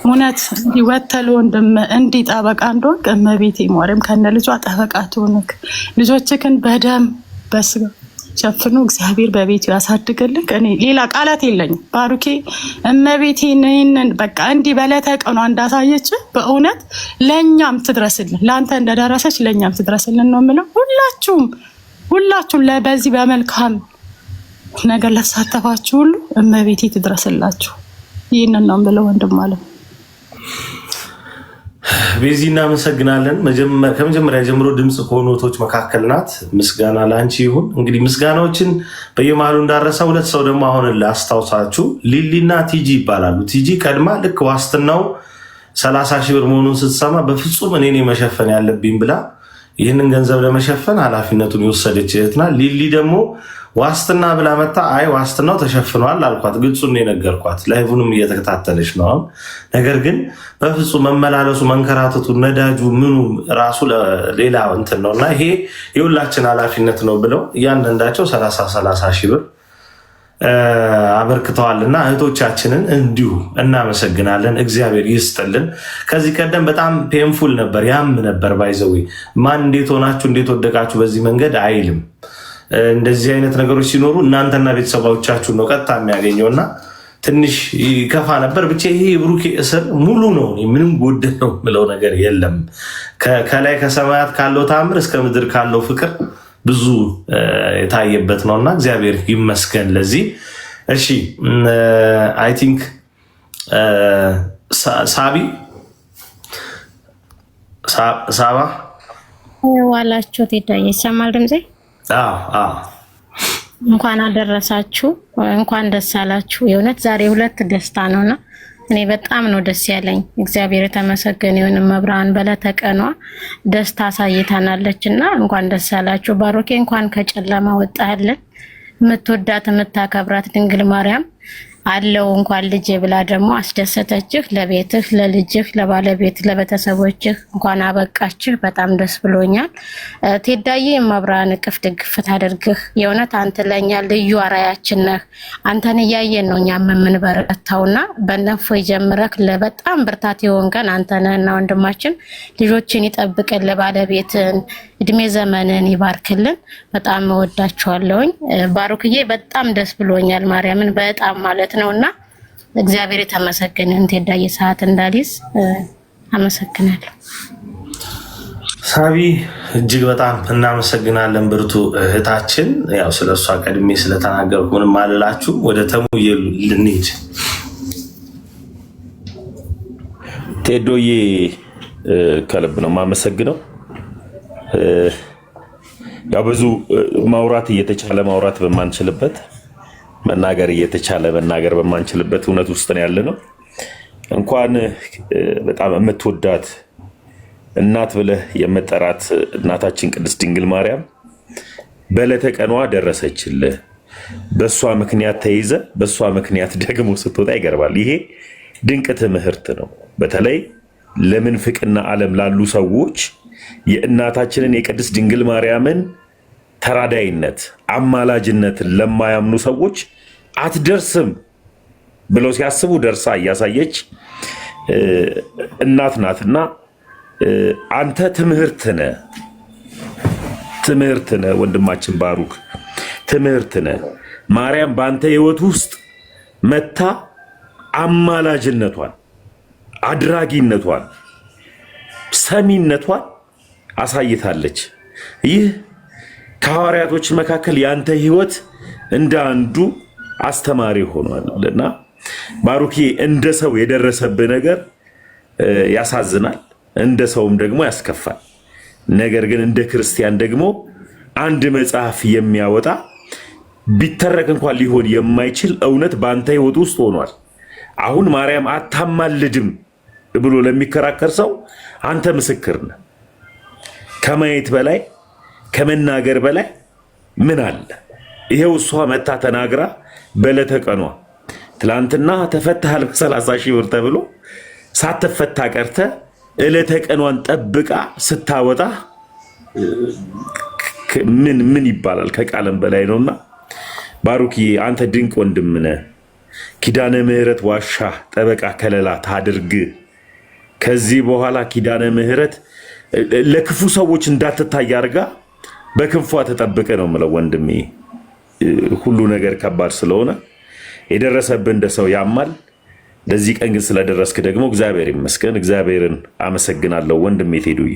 እውነት እንዲወተል ወንድም እንዲጠበቃ እንደሆንክ እመቤቴ ማርያም ከነ ልጇ ጠበቃ ትሆንክ። ልጆችክን በደም በስጋ ሸፍኖ እግዚአብሔር በቤቱ ያሳድግልክ። እኔ ሌላ ቃላት የለኝም። ባሩኬ እመቤቴ ነይነን በቃ እንዲህ በዕለተ ቀኗ እንዳሳየች በእውነት ለኛም ትድረስልን። ለአንተ እንደደረሰች ለኛም ትድረስልን ነው የምለው። ሁላችሁም በዚህ በመልካም ነገር ለተሳተፋችሁ ሁሉ እመቤቴ ትድረስላችሁ። ይህንን ነው የምለው ወንድም አለ። ቤዚ እናመሰግናለን። ከመጀመሪያ ጀምሮ ድምፅ ከሆኑ እህቶች መካከል ናት። ምስጋና ለአንቺ ይሁን። እንግዲህ ምስጋናዎችን በየመሃሉ እንዳረሳ ሁለት ሰው ደግሞ አሁን ላስታውሳችሁ፣ ሊሊና ቲጂ ይባላሉ። ቲጂ ቀድማ ልክ ዋስትናው 30 ሺህ ብር መሆኑን ስትሰማ በፍጹም እኔ መሸፈን ያለብኝ ብላ ይህንን ገንዘብ ለመሸፈን ኃላፊነቱን የወሰደች እህትና ሊሊ ደግሞ ዋስትና ብላ መታ አይ ዋስትናው ተሸፍኗል አልኳት። ግልጹን የነገርኳት ላይቭንም እየተከታተለች ነው። ነገር ግን በፍጹም መመላለሱ መንከራተቱ ነዳጁ ምኑ ራሱ ሌላ እንትን ነው እና ይሄ የሁላችን ኃላፊነት ነው ብለው እያንዳንዳቸው 30 ሺህ ብር አበርክተዋልና እህቶቻችንን እንዲሁ እናመሰግናለን። እግዚአብሔር ይስጥልን። ከዚህ ቀደም በጣም ፔንፉል ነበር፣ ያም ነበር ባይዘዊ ማን እንዴት ሆናችሁ እንዴት ወደቃችሁ በዚህ መንገድ አይልም። እንደዚህ አይነት ነገሮች ሲኖሩ እናንተና ቤተሰቦቻችሁን ነው ቀጥታ የሚያገኘውና ትንሽ ይከፋ ነበር። ብቻ ይሄ የብሩኬ እስር ሙሉ ነው፣ ምንም ጎደለው ምለው ነገር የለም። ከላይ ከሰማያት ካለው ተአምር እስከ ምድር ካለው ፍቅር ብዙ የታየበት ነውና እግዚአብሔር ይመስገን ለዚህ። እሺ አይ ቲንክ ሳባ ዋላችሁ ቴዳዬ ይሰማል ድምጼ? እንኳን አደረሳችሁ፣ እንኳን ደስ አላችሁ። የእውነት ዛሬ ሁለት ደስታ ነውና እኔ በጣም ነው ደስ ያለኝ። እግዚአብሔር የተመሰገነ ይሁን። መብራን በዕለተ ቀኗ ደስታ አሳይታናለችና እንኳን ደስ አላችሁ። ባሮኬ እንኳን ከጨለማ ወጣህልን። የምትወዳት የምታከብራት ድንግል ማርያም አለው እንኳን ልጅ ብላ ደግሞ አስደሰተችህ። ለቤትህ፣ ለልጅህ፣ ለባለቤት፣ ለቤተሰቦችህ እንኳን አበቃችህ። በጣም ደስ ብሎኛል። ቴዳዬ መብራን እቅፍ ድግፍ ታደርግህ። የእውነት አንተ ለኛ ልዩ አራያችን ነህ። አንተን እያየን ነው እኛም የምንበረታውና በነፎ ጀምረክ ለበጣም ብርታት የሆንከን አንተ ነህና ወንድማችን ልጆችን ይጠብቅል፣ ባለቤትን እድሜ ዘመንን ይባርክልን። በጣም እወዳችኋለሁኝ። ባሩክዬ በጣም ደስ ብሎኛል። ማርያምን በጣም ማለት ነውና እግዚአብሔር የተመሰገነ ይሁን። ቴዳዬ ሰዓት እንዳልይዝ አመሰግናለሁ። ሳቢ እጅግ በጣም እናመሰግናለን። ብርቱ እህታችን ያው ስለሷ ቀድሜ ስለተናገርኩ ምንም አልላችሁ። ወደ ተሙዬ ልንሄድ። ቴዶዬ ከልብ ነው የማመሰግነው። ያው ብዙ ማውራት እየተቻለ ማውራት በማንችልበት መናገር እየተቻለ መናገር በማንችልበት እውነት ውስጥ ነው ያለነው። እንኳን በጣም የምትወዳት እናት ብለህ የምጠራት እናታችን ቅድስት ድንግል ማርያም በዕለተ ቀኗ ደረሰችልህ። በሷ ምክንያት ተይዘ በሷ ምክንያት ደግሞ ስትወጣ ይገርማል። ይሄ ድንቅ ትምህርት ነው። በተለይ ለምንፍቅና ዓለም ላሉ ሰዎች የእናታችንን የቅድስት ድንግል ማርያምን ተራዳይነት አማላጅነትን ለማያምኑ ሰዎች አትደርስም ብለው ሲያስቡ ደርሳ እያሳየች እናት ናትና አንተ ትምህርት ነህ ወንድማችን ባሩክ ትምህርት ነህ። ማርያም በአንተ ህይወት ውስጥ መታ አማላጅነቷን አድራጊነቷን ሰሚነቷን አሳይታለች። ይህ ከሐዋርያቶች መካከል ያንተ ህይወት እንደ አንዱ አስተማሪ ሆኗልና ባሩኪ እንደ ሰው የደረሰብህ ነገር ያሳዝናል፣ እንደ ሰውም ደግሞ ያስከፋል። ነገር ግን እንደ ክርስቲያን ደግሞ አንድ መጽሐፍ የሚያወጣ ቢተረክ እንኳን ሊሆን የማይችል እውነት በአንተ ህይወት ውስጥ ሆኗል። አሁን ማርያም አታማልድም ብሎ ለሚከራከር ሰው አንተ ምስክር ነህ። ከማየት በላይ ከመናገር በላይ ምን አለ? ይሄው እሷ መታ ተናግራ በዕለተ ቀኗ ትላንትና ተፈታሃል በ30 ሺህ ብር ተብሎ ሳትፈታ ቀርተ ዕለተ ቀኗን ጠብቃ ስታወጣ ምን ይባላል? ከቃለም በላይ ነውና ባሩኪ አንተ ድንቅ ወንድም ነህ። ኪዳነ ምህረት ዋሻ ጠበቃ ከለላ ታድርግ። ከዚህ በኋላ ኪዳነ ምህረት ለክፉ ሰዎች እንዳትታይ አድርጋ በክንፏ ተጠብቀ ነው የምለው ወንድሜ። ሁሉ ነገር ከባድ ስለሆነ የደረሰብህ እንደ ሰው ያማል። ለዚህ ቀን ግን ስለደረስክ ደግሞ እግዚአብሔር ይመስገን። እግዚአብሔርን አመሰግናለሁ ወንድሜ ቴዱዬ።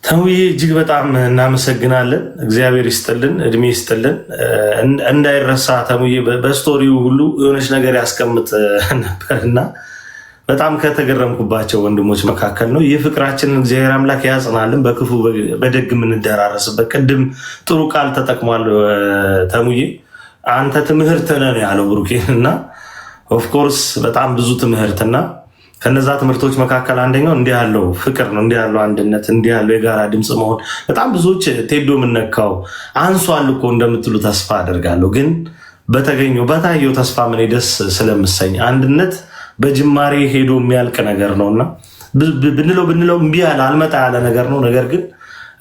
ተሙዬ እጅግ በጣም እናመሰግናለን። እግዚአብሔር ይስጥልን፣ እድሜ ይስጥልን። እንዳይረሳ ተሙዬ በስቶሪው ሁሉ የሆነች ነገር ያስቀምጥ ነበርና በጣም ከተገረምኩባቸው ወንድሞች መካከል ነው። ይህ ፍቅራችንን እግዚአብሔር አምላክ ያጽናልን፣ በክፉ በደግ የምንደራረስበት። ቅድም ጥሩ ቃል ተጠቅሟል ተሙዬ። አንተ ትምህርት ነህ ያለው ብሩኬን እና ኦፍኮርስ በጣም ብዙ ትምህርትና ከነዛ ትምህርቶች መካከል አንደኛው እንዲህ ያለው ፍቅር ነው፣ እንዲህ ያለው አንድነት፣ እንዲህ ያለው የጋራ ድምፅ መሆን። በጣም ብዙዎች ቴዶ የምነካው አንሷል እኮ እንደምትሉ ተስፋ አደርጋለሁ። ግን በተገኘው በታየው ተስፋ ምን ደስ ስለምሰኝ አንድነት በጅማሬ ሄዶ የሚያልቅ ነገር ነውና ብንለው እምቢ ያለ አልመጣ ያለ ነገር ነው። ነገር ግን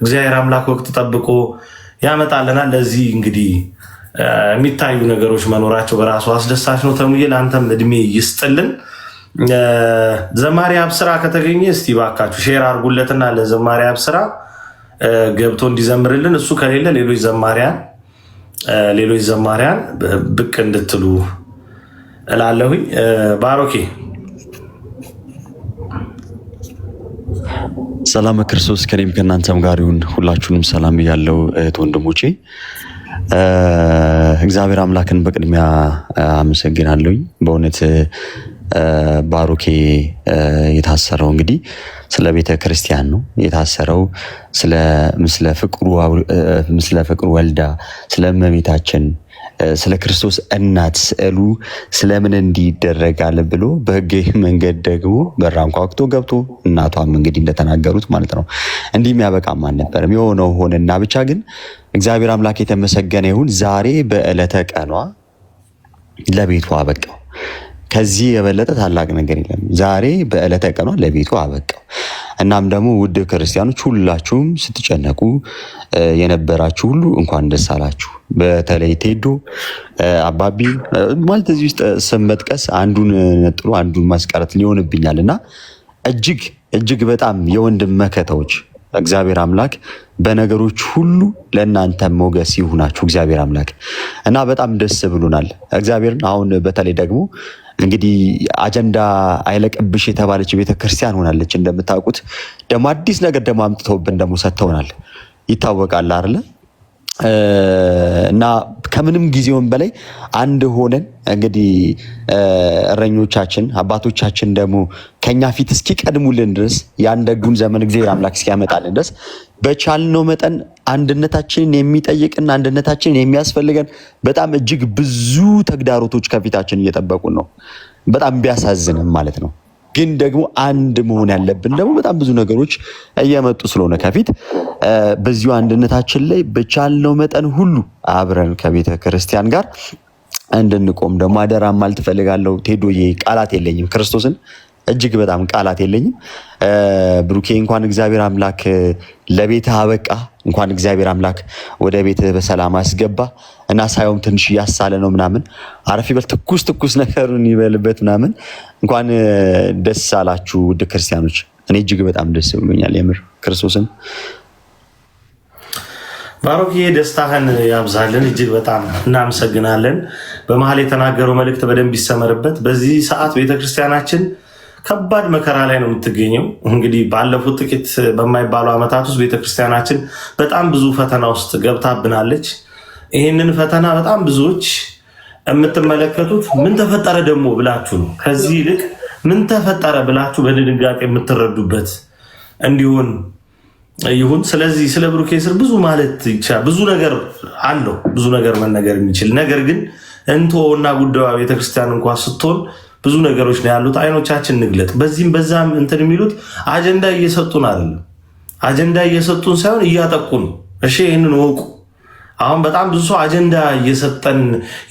እግዚአብሔር አምላክ ወቅት ጠብቆ ያመጣልናል። ለዚህ እንግዲህ የሚታዩ ነገሮች መኖራቸው በራሱ አስደሳች ነው። ተሙዬ ለአንተም እድሜ ይስጥልን። ዘማሪ አብስራ ከተገኘ እስቲ ባካችሁ ሼር አድርጉለትና ለዘማሪ አብስራ ገብቶ እንዲዘምርልን። እሱ ከሌለ ሌሎች ዘማሪያን ብቅ እንድትሉ እላለሁኝ። ባሮኬ ሰላም ክርስቶስ ከኔም ከእናንተም ጋር ይሁን። ሁላችሁንም ሰላም ያለው እህት ወንድሞቼ፣ እግዚአብሔር አምላክን በቅድሚያ አመሰግናለሁኝ። በእውነት ባሮኬ የታሰረው እንግዲህ ስለ ቤተ ክርስቲያን ነው የታሰረው። ምስለ ፍቅሩ ወልዳ ስለ እመቤታችን ስለ ክርስቶስ እናት ስዕሉ ስለምን እንዲደረጋል ብሎ በሕግ መንገድ ደግሞ በራን ኳኩቶ ገብቶ እናቷም እንግዲህ እንደተናገሩት ማለት ነው እንዲህ የሚያበቃም አልነበረም። የሆነው ሆነና ብቻ ግን እግዚአብሔር አምላክ የተመሰገነ ይሁን። ዛሬ በዕለተ ቀኗ ለቤቱ አበቃው። ከዚህ የበለጠ ታላቅ ነገር የለም። ዛሬ በዕለተ ቀኗ ለቤቱ አበቃው። እናም ደግሞ ውድ ክርስቲያኖች ሁላችሁም ስትጨነቁ የነበራችሁ ሁሉ እንኳን ደስ አላችሁ። በተለይ ቴዶ አባቢ ማለት እዚህ ውስጥ ስም መጥቀስ አንዱን ነጥሎ አንዱን ማስቀረት ሊሆንብኛል እና እጅግ በጣም የወንድም መከታዎች እግዚአብሔር አምላክ በነገሮች ሁሉ ለእናንተ ሞገስ ይሁናችሁ እግዚአብሔር አምላክ እና በጣም ደስ ብሎናል። እግዚአብሔርን አሁን በተለይ ደግሞ እንግዲህ አጀንዳ አይለቅብሽ የተባለች ቤተክርስቲያን ሆናለች። እንደምታውቁት ደግሞ አዲስ ነገር ደግሞ አምጥተውብን ደግሞ ሰጥተውናል። ይታወቃል አይደለ? እና ከምንም ጊዜውን በላይ አንድ ሆነን እንግዲህ እረኞቻችን አባቶቻችን ደግሞ ከኛ ፊት እስኪቀድሙልን ድረስ ያን ደጉን ዘመን እግዚአብሔር አምላክ እስኪያመጣልን ድረስ በቻልነው መጠን አንድነታችንን የሚጠይቅና አንድነታችንን የሚያስፈልገን በጣም እጅግ ብዙ ተግዳሮቶች ከፊታችን እየጠበቁን ነው። በጣም ቢያሳዝንም ማለት ነው። ግን ደግሞ አንድ መሆን ያለብን ደግሞ በጣም ብዙ ነገሮች እየመጡ ስለሆነ ከፊት በዚሁ አንድነታችን ላይ በቻልነው መጠን ሁሉ አብረን ከቤተ ክርስቲያን ጋር እንድንቆም ደግሞ አደራ ማለት ፈልጋለሁ። ቴዶዬ ቃላት የለኝም፣ ክርስቶስን እጅግ በጣም ቃላት የለኝም። ብሩኬ እንኳን እግዚአብሔር አምላክ ለቤትህ አበቃ፣ እንኳን እግዚአብሔር አምላክ ወደ ቤትህ በሰላም አስገባ እና ሳይሆን ትንሽ እያሳለ ነው ምናምን አረፍ ይበል፣ ትኩስ ነገሩን ይበልበት ምናምን። እንኳን ደስ አላችሁ ውድ ክርስቲያኖች። እኔ እጅግ በጣም ደስ ብሎኛል የምር ክርስቶስን። ባሮክ ደስታህን ያብዛልን። እጅግ በጣም እናመሰግናለን። በመሀል የተናገረው መልእክት በደንብ ይሰመርበት። በዚህ ሰዓት ቤተክርስቲያናችን ከባድ መከራ ላይ ነው የምትገኘው። እንግዲህ ባለፉት ጥቂት በማይባሉ ዓመታት ውስጥ ቤተክርስቲያናችን በጣም ብዙ ፈተና ውስጥ ገብታብናለች። ይህንን ፈተና በጣም ብዙዎች የምትመለከቱት ምን ተፈጠረ ደግሞ ብላችሁ ነው። ከዚህ ይልቅ ምን ተፈጠረ ብላችሁ በድንጋጤ የምትረዱበት እንዲሆን ይሁን። ስለዚህ ስለ ብሩኬ ስር ብዙ ማለት ይቻላል። ብዙ ነገር አለው፣ ብዙ ነገር መነገር የሚችል ነገር ግን እንተወውና ጉዳዩ ቤተክርስቲያን እንኳን ስትሆን ብዙ ነገሮች ነው ያሉት። አይኖቻችን እንግለጥ። በዚህም በዛም እንትን የሚሉት አጀንዳ እየሰጡን አይደለም። አጀንዳ እየሰጡን ሳይሆን እያጠቁን። እሺ ይህንን ወቁ። አሁን በጣም ብዙ ሰው አጀንዳ እየሰጠን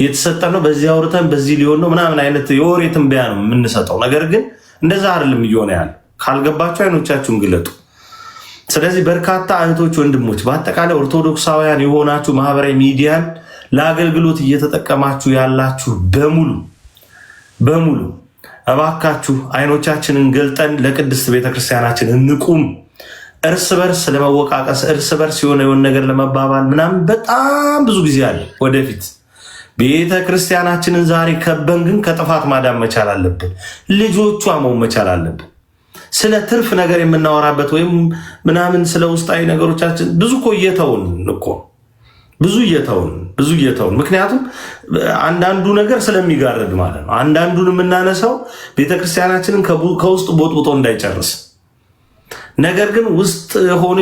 የተሰጠን ነው። በዚህ አውርተን በዚህ ሊሆን ነው ምናምን አይነት የወሬ ትንበያ ነው የምንሰጠው። ነገር ግን እንደዛ አይደለም እየሆነ ያለ። ካልገባችሁ አይኖቻችሁን ግለጡ። ስለዚህ በርካታ እህቶች፣ ወንድሞች በአጠቃላይ ኦርቶዶክሳውያን የሆናችሁ ማህበራዊ ሚዲያን ለአገልግሎት እየተጠቀማችሁ ያላችሁ በሙሉ እባካችሁ አይኖቻችንን ገልጠን ለቅድስት ቤተክርስቲያናችን እንቁም። እርስ በርስ ለመወቃቀስ እርስ በርስ የሆነ ነገር ለመባባል ምናምን በጣም ብዙ ጊዜ አለ ወደፊት። ቤተክርስቲያናችንን ዛሬ ከበን ግን ከጥፋት ማዳን መቻል አለብን። ልጆቿ መሆን መቻል አለብን። ስለ ትርፍ ነገር የምናወራበት ወይም ምናምን ስለ ውስጣዊ ነገሮቻችን ብዙ እየተውን ምክንያቱም አንዳንዱ ነገር ስለሚጋረድ ማለት ነው። አንዳንዱን የምናነሳው ቤተክርስቲያናችንን ከውስጥ ቦጥቦጦ እንዳይጨርስ፣ ነገር ግን ውስጥ የሆነ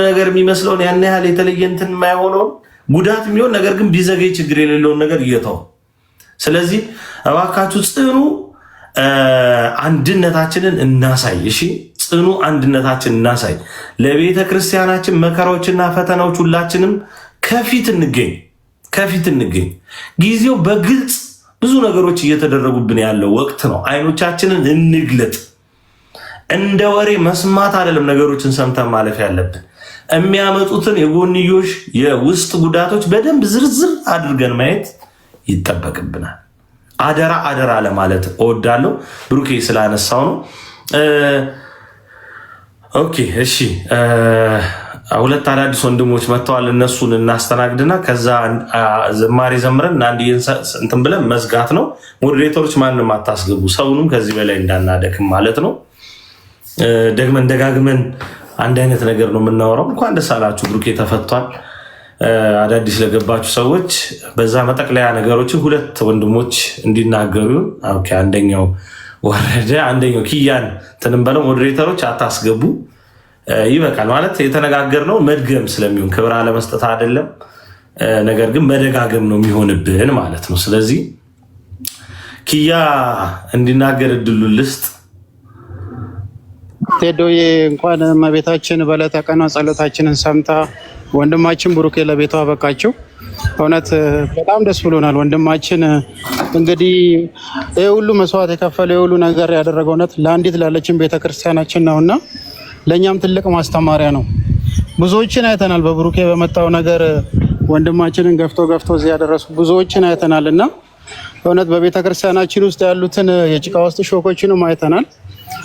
ነገር የሚመስለውን ያን ያህል የተለየ እንትን የማይሆነውን ጉዳት የሚሆን ነገር ግን ቢዘገይ ችግር የሌለውን ነገር እየተው። ስለዚህ እባካችሁ ጽኑ አንድነታችንን እናሳይ። እሺ ጽኑ አንድነታችንን እናሳይ። ለቤተ ክርስቲያናችን መከራዎችና ፈተናዎች ሁላችንም ከፊት እንገኝ። ጊዜው በግልጽ ብዙ ነገሮች እየተደረጉብን ያለው ወቅት ነው። አይኖቻችንን እንግለጥ። እንደ ወሬ መስማት አይደለም ነገሮችን ሰምተን ማለፍ ያለብን። የሚያመጡትን የጎንዮሽ የውስጥ ጉዳቶች በደንብ ዝርዝር አድርገን ማየት ይጠበቅብናል። አደራ ለማለት እወዳለሁ። ብሩኬ ስላነሳው ነው። ኦኬ እሺ፣ ሁለት አዳዲስ ወንድሞች መጥተዋል። እነሱን እናስተናግድና ከዛ ዝማሬ ዘምረን አንድ እንትን ብለን መዝጋት ነው። ሞዴሬተሮች ማንም አታስገቡ፣ ሰውንም ከዚህ በላይ እንዳናደክም ማለት ነው። ደግመን ደጋግመን አንድ አይነት ነገር ነው የምናወራው። እንኳን ደስ አላችሁ፣ ብሩኬ ተፈቷል። አዳዲስ ለገባችሁ ሰዎች በዛ መጠቅለያ ነገሮችን ሁለት ወንድሞች እንዲናገሩ። ኦኬ አንደኛው ወረደ፣ አንደኛው ኪያን እንትንም በለው። ሞዴሬተሮች አታስገቡ፣ ይበቃል። ማለት የተነጋገርነው መድገም ስለሚሆን ክብር አለመስጠት አይደለም፣ ነገር ግን መደጋገም ነው የሚሆንብን ማለት ነው። ስለዚህ ኪያ እንዲናገር እድሉን ልስጥ። ቴዶዬ እንኳን እመቤታችን በዕለተ ቀኗ ጸሎታችንን ሰምታ ወንድማችን ብሩኬ ለቤቷ አበቃቸው። እውነት በጣም ደስ ብሎናል። ወንድማችን እንግዲህ ይህ ሁሉ መስዋዕት የከፈለ የሁሉ ነገር ያደረገው እውነት ለአንዲት ላለችን ቤተክርስቲያናችን ነውና ለእኛም ትልቅ ማስተማሪያ ነው። ብዙዎችን አይተናል። በብሩኬ በመጣው ነገር ወንድማችንን ገፍቶ እዚህ ያደረሱ ብዙዎችን አይተናል እና እውነት በቤተክርስቲያናችን ውስጥ ያሉትን የጭቃ ውስጥ ሾኮችንም አይተናል።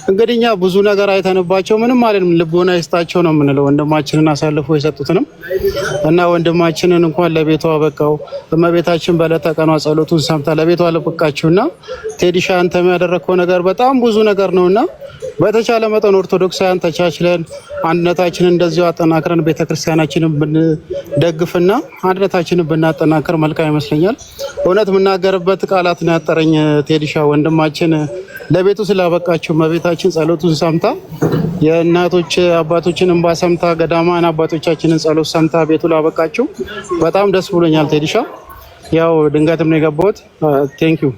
እንግዲህ እኛ ብዙ ነገር አይተንባቸው ምንም አይደለም፣ ልቦና ይስጣቸው ነው የምንለው። ወንድማችንን አሳልፎ የሰጡትንም እና ወንድማችንን እንኳን ለቤቷ አበቃው። እመቤታችን በዕለተ ቀኗ ጸሎቱን ሰምታ ለቤቷ አበቃችውና ቴዲሻ አንተ ያደረከው ነገር በጣም ብዙ ነገር ነውና በተቻለ መጠን ኦርቶዶክሳውያን ተቻችለን አንድነታችንን እንደዚሁ አጠናክረን ቤተክርስቲያናችንን ብንደግፍና አንድነታችንን ብናጠናክር መልካም ይመስለኛል። እውነት የምናገርበት ቃላት ነው ያጠረኝ። ቴዲሻ ወንድማችን ለቤቱ ስላበቃችሁ እመቤታችን ጸሎቱን ሰምታ የእናቶች አባቶችን እንባ ሰምታ ገዳማን አባቶቻችንን ጸሎት ሰምታ ቤቱ ላበቃችሁ በጣም ደስ ብሎኛል። ቴዲሻ ያው ድንገትም ነው የገባሁት። ቴንክ ዩ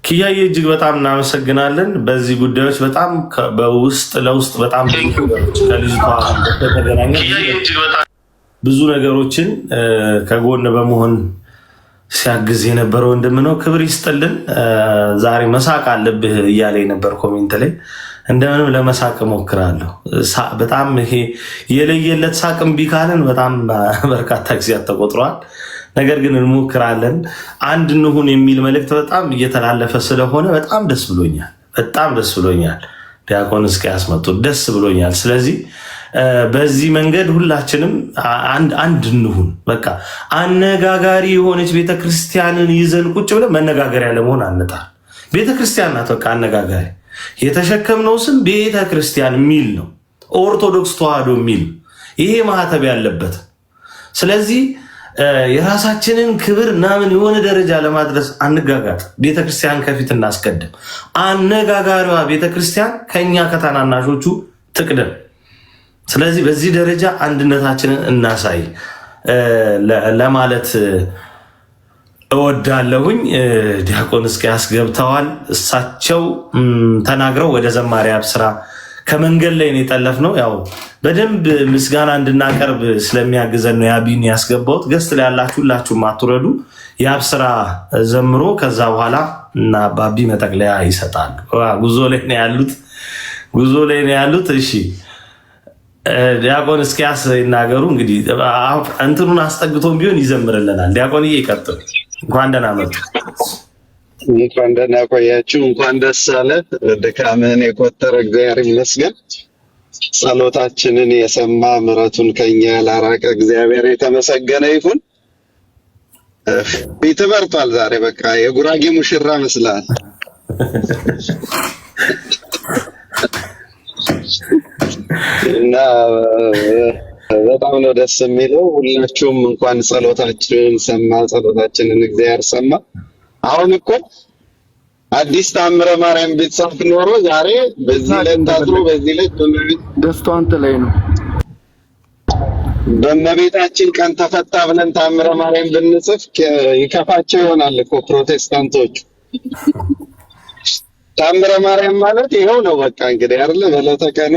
ኪያዬ፣ እጅግ በጣም እናመሰግናለን። በዚህ ጉዳዮች በጣም በውስጥ ለውስጥ በጣም ከልጅቷ ተገናኘ ብዙ ነገሮችን ከጎን በመሆን ሲያግዝ የነበረ ወንድም ነው። ክብር ይስጥልን። ዛሬ መሳቅ አለብህ እያለ ነበር ኮሜንት ላይ። እንደምንም ለመሳቅ እሞክራለሁ። በጣም ይሄ የለየለት ሳቅም ቢካልን በጣም በርካታ ጊዜያት ተቆጥሯል። ነገር ግን እንሞክራለን። አንድ እንሁን የሚል መልእክት በጣም እየተላለፈ ስለሆነ በጣም ደስ ብሎኛል። በጣም ደስ ብሎኛል። ዲያቆን እስኪያስ መጡ፣ ደስ ብሎኛል። ስለዚህ በዚህ መንገድ ሁላችንም አንድ እንሁን። በቃ አነጋጋሪ የሆነች ቤተክርስቲያንን ይዘን ቁጭ ብለን መነጋገሪያ ለመሆን አንጣር። ቤተክርስቲያን ናት በቃ አነጋጋሪ። የተሸከምነው ስም ቤተክርስቲያን የሚል ነው፣ ኦርቶዶክስ ተዋህዶ የሚል ይሄ ማህተብ ያለበት። ስለዚህ የራሳችንን ክብር ምናምን የሆነ ደረጃ ለማድረስ አንጋጋጥ። ቤተክርስቲያን ከፊት እናስቀድም። አነጋጋሪዋ ቤተክርስቲያን ከኛ ከታናናሾቹ ትቅደም። ስለዚህ በዚህ ደረጃ አንድነታችንን እናሳይ ለማለት እወዳለሁኝ። ዲያቆን እስኪያስ ገብተዋል። እሳቸው ተናግረው ወደ ዘማሪ አብስራ ከመንገድ ላይ ነው የጠለፍነው። ያው በደንብ ምስጋና እንድናቀርብ ስለሚያግዘን ነው ያቢን ያስገባሁት። ገስት ላይ ያላችሁ ሁላችሁም አትውረዱ። የአብስራ ዘምሮ ከዛ በኋላ እና ባቢ መጠቅለያ ይሰጣሉ። ጉዞ ላይ ነው ያሉት። እሺ ዲያቆን እስኪያስ ይናገሩ። እንግዲህ እንትኑን አስጠግቶም ቢሆን ይዘምርልናል። ዲያቆን ይቀጥሉ። እንኳን ደህና መጡ። እንኳን ደህና ቆያችሁ። እንኳን ደስ አለ። ድካምህን የቆጠረ እግዚአብሔር ይመስገን። ጸሎታችንን የሰማ ምሕረቱን ከኛ ያላራቀ እግዚአብሔር የተመሰገነ ይሁን። ፊት በርቷል ዛሬ። በቃ የጉራጌ ሙሽራ መስላል። እና በጣም ነው ደስ የሚለው። ሁላችሁም እንኳን ጸሎታችንን ሰማ፣ ጸሎታችንን እግዚአብሔር ሰማ። አሁን እኮ አዲስ ታምረ ማርያም ቢጻፍ ኖሮ ዛሬ በዚህ ላይ ታዝሮ በዚህ ላይ ደስታው አንተ ላይ ነው። በእመቤታችን ቀን ተፈታ ብለን ታምረ ማርያም ብንጽፍ ይከፋቸው ይሆናል እኮ ፕሮቴስታንቶች። ታምረ ማርያም ማለት ይኸው ነው በቃ እንግዲህ አይደለ በዕለተ ቀኗ።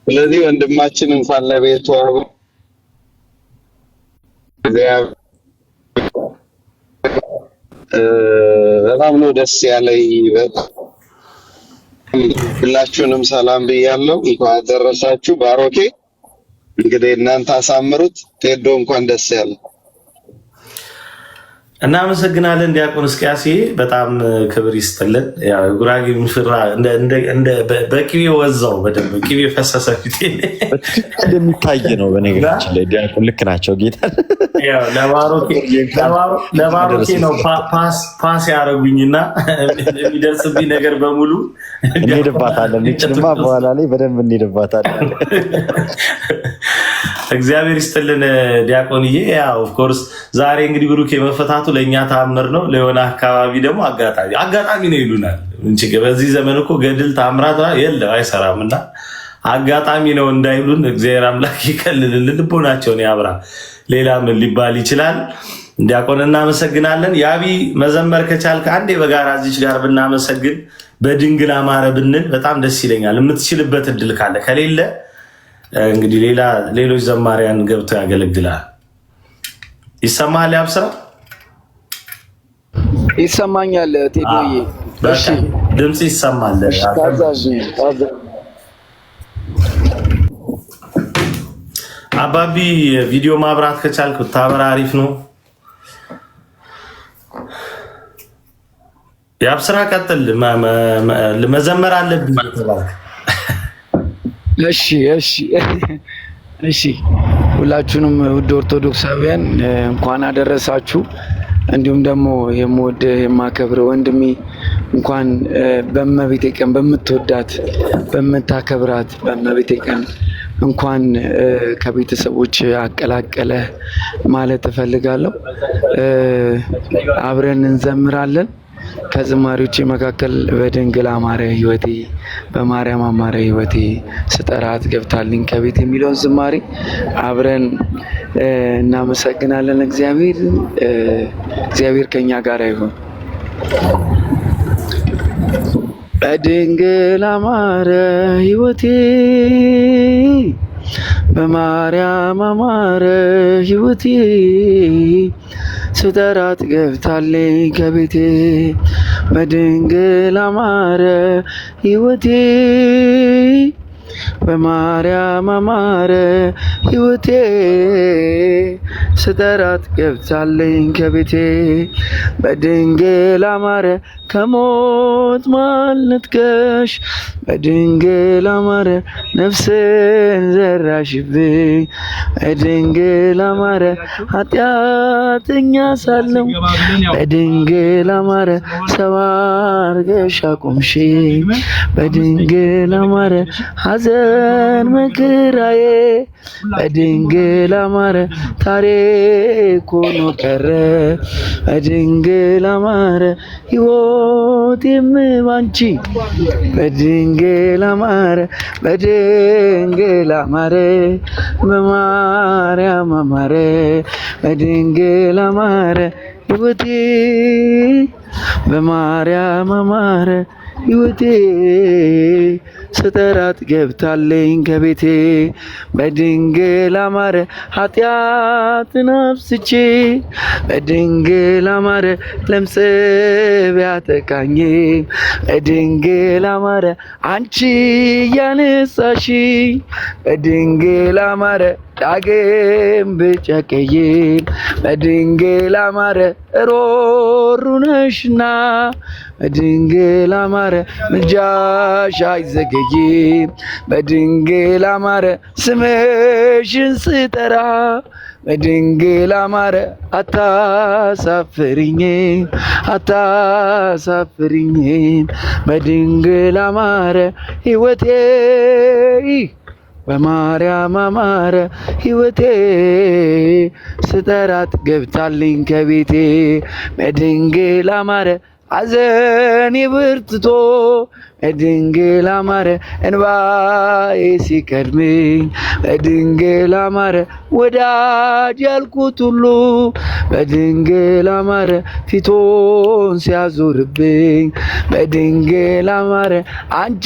ስለዚህ ወንድማችን እንኳን ለቤቱ በጣም ነው ደስ ያለኝ። ሁላችሁንም ሰላም ብያለሁ። እንኳን አደረሳችሁ። ባሮኬ እንግዲህ እናንተ አሳምሩት። ቴዶ እንኳን ደስ ያለ። እናመሰግናለን ዲያቆን እስኪያስ፣ በጣም ክብር ይስጥልን። ያው ጉራጌ ሙሽራ እንደ በቅቤ ወዛው በደንብ ቅቤ ፈሰሰ ፊቴ እንደሚታይ ነው። በነገራችን ላይ ዲያቆን ልክ ናቸው። ጌታ ያው ለባሮኬ ነው ፓስ ያረጉኝና የሚደርስብኝ ነገር በሙሉ እንሄድባታለን። እችንማ በኋላ ላይ በደንብ እንሄድባታለን። እግዚአብሔር ይስጥልን ዲያቆንዬ። ያው ኦፍ ኮርስ ዛሬ እንግዲህ ብሩክ የመፈታቱ ለእኛ ታምር ነው፣ ለሆነ አካባቢ ደግሞ አጋጣሚ ነው ይሉናል። በዚህ ዘመን እኮ ገድል ታምራት የለም አይሰራም። እና አጋጣሚ ነው እንዳይሉን እግዚአብሔር አምላክ ይከልልልን፣ ልቦናቸውን ያብራ። ሌላ ምን ሊባል ይችላል? ዲያቆን እናመሰግናለን። ያቢ መዘመር ከቻልክ አንዴ በጋራ እዚች ጋር ብናመሰግን በድንግል አማረ ብንል በጣም ደስ ይለኛል። የምትችልበት እድል ካለ፣ ከሌለ እንግዲህ ሌሎች ዘማሪያን ገብተው ያገለግላል። ይሰማል? ያብስራ ይሰማኛል። ቴዶዬ እሺ፣ ድምጽ ይሰማል። አባቢ ቪዲዮ ማብራት ከቻልክ ታበራ፣ አሪፍ ነው። የአብስራ ቀጥል ለመዘመር አለብኝ ተባለ። እሺ ሁላችሁንም ውድ ኦርቶዶክሳውያን እንኳን አደረሳችሁ። እንዲሁም ደግሞ የምወድ የማከብር ወንድሜ እንኳን በእመቤቴ ቀን በምትወዳት በምታከብራት በእመቤቴ ቀን እንኳን ከቤተሰቦች አቀላቀለ ማለት እፈልጋለሁ። አብረን እንዘምራለን። ከዝማሪዎቼ መካከል በድንግል አማረ ሕይወቴ በማርያም አማረ ሕይወቴ ስጠራት ገብታልኝ ከቤት የሚለውን ዝማሬ አብረን እናመሰግናለን። እግዚአብሔር ከኛ ጋር ይሁን። በድንግል አማረ ሕይወቴ በማርያም አማረ ሕይወቴ ስጠራት ገብታልኝ ከቤቴ በድንግል አማረ ሕይወቴ በማርያም አማረ ሕይወቴ ስጠራት ገብታልኝ ከቤቴ በድንግል አማረ ከሞት ማልነጥቀሽ በድንግል አማረ ነፍስን ዘራሽብኝ በድንግል አማረ ኃጢአተኛ ሳለሁ በድንግል አማረ ሰው አድርገሽ አቆምሽኝ በድንግል አማረ ሐዘን መከራዬ በድንግል አማረ ታሪክ ሆኖ ቀረ በድንግል አማረ ሕይወቴም ባንቺ በድንግል አማረ በድንግል አማረ በማርያም አማረ በድንግል አማረ ሕይወቴ በማርያም አማረ ሕይወቴ ስጠራት ገብታልኝ ከቤቴ በድንግል አማረ ኃጢአትን አብስቼ በድንግል አማረ ለምጽ ቢያጠቃኝ በድንግል አማረ አንቺ ያነሳሽ በድንግል አማረ ዳግም ብጨቀይም በድንግል አማረ ሮሩ ነሽና በድንግል አማረ ምልጃሽ አይዘገይም በድንግል አማረ ስምሽን ስጠራ በድንግል አማረ አታሳፍሪኝም በድንግል አማረ ሕይወቴ በማርያም አማረ ሕይወቴ ስጠራት ገብታልኝ ከቤቴ በድንግል አማረ ሐዘኔ በርትቶ በድንግል አማረ እንባዬ ሲቀድመኝ በድንግል አማረ ወዳጅ ያልኩት ሁሉ በድንግል አማረ ፊቶን ሲያዞርብኝ በድንግል አማረ አንቺ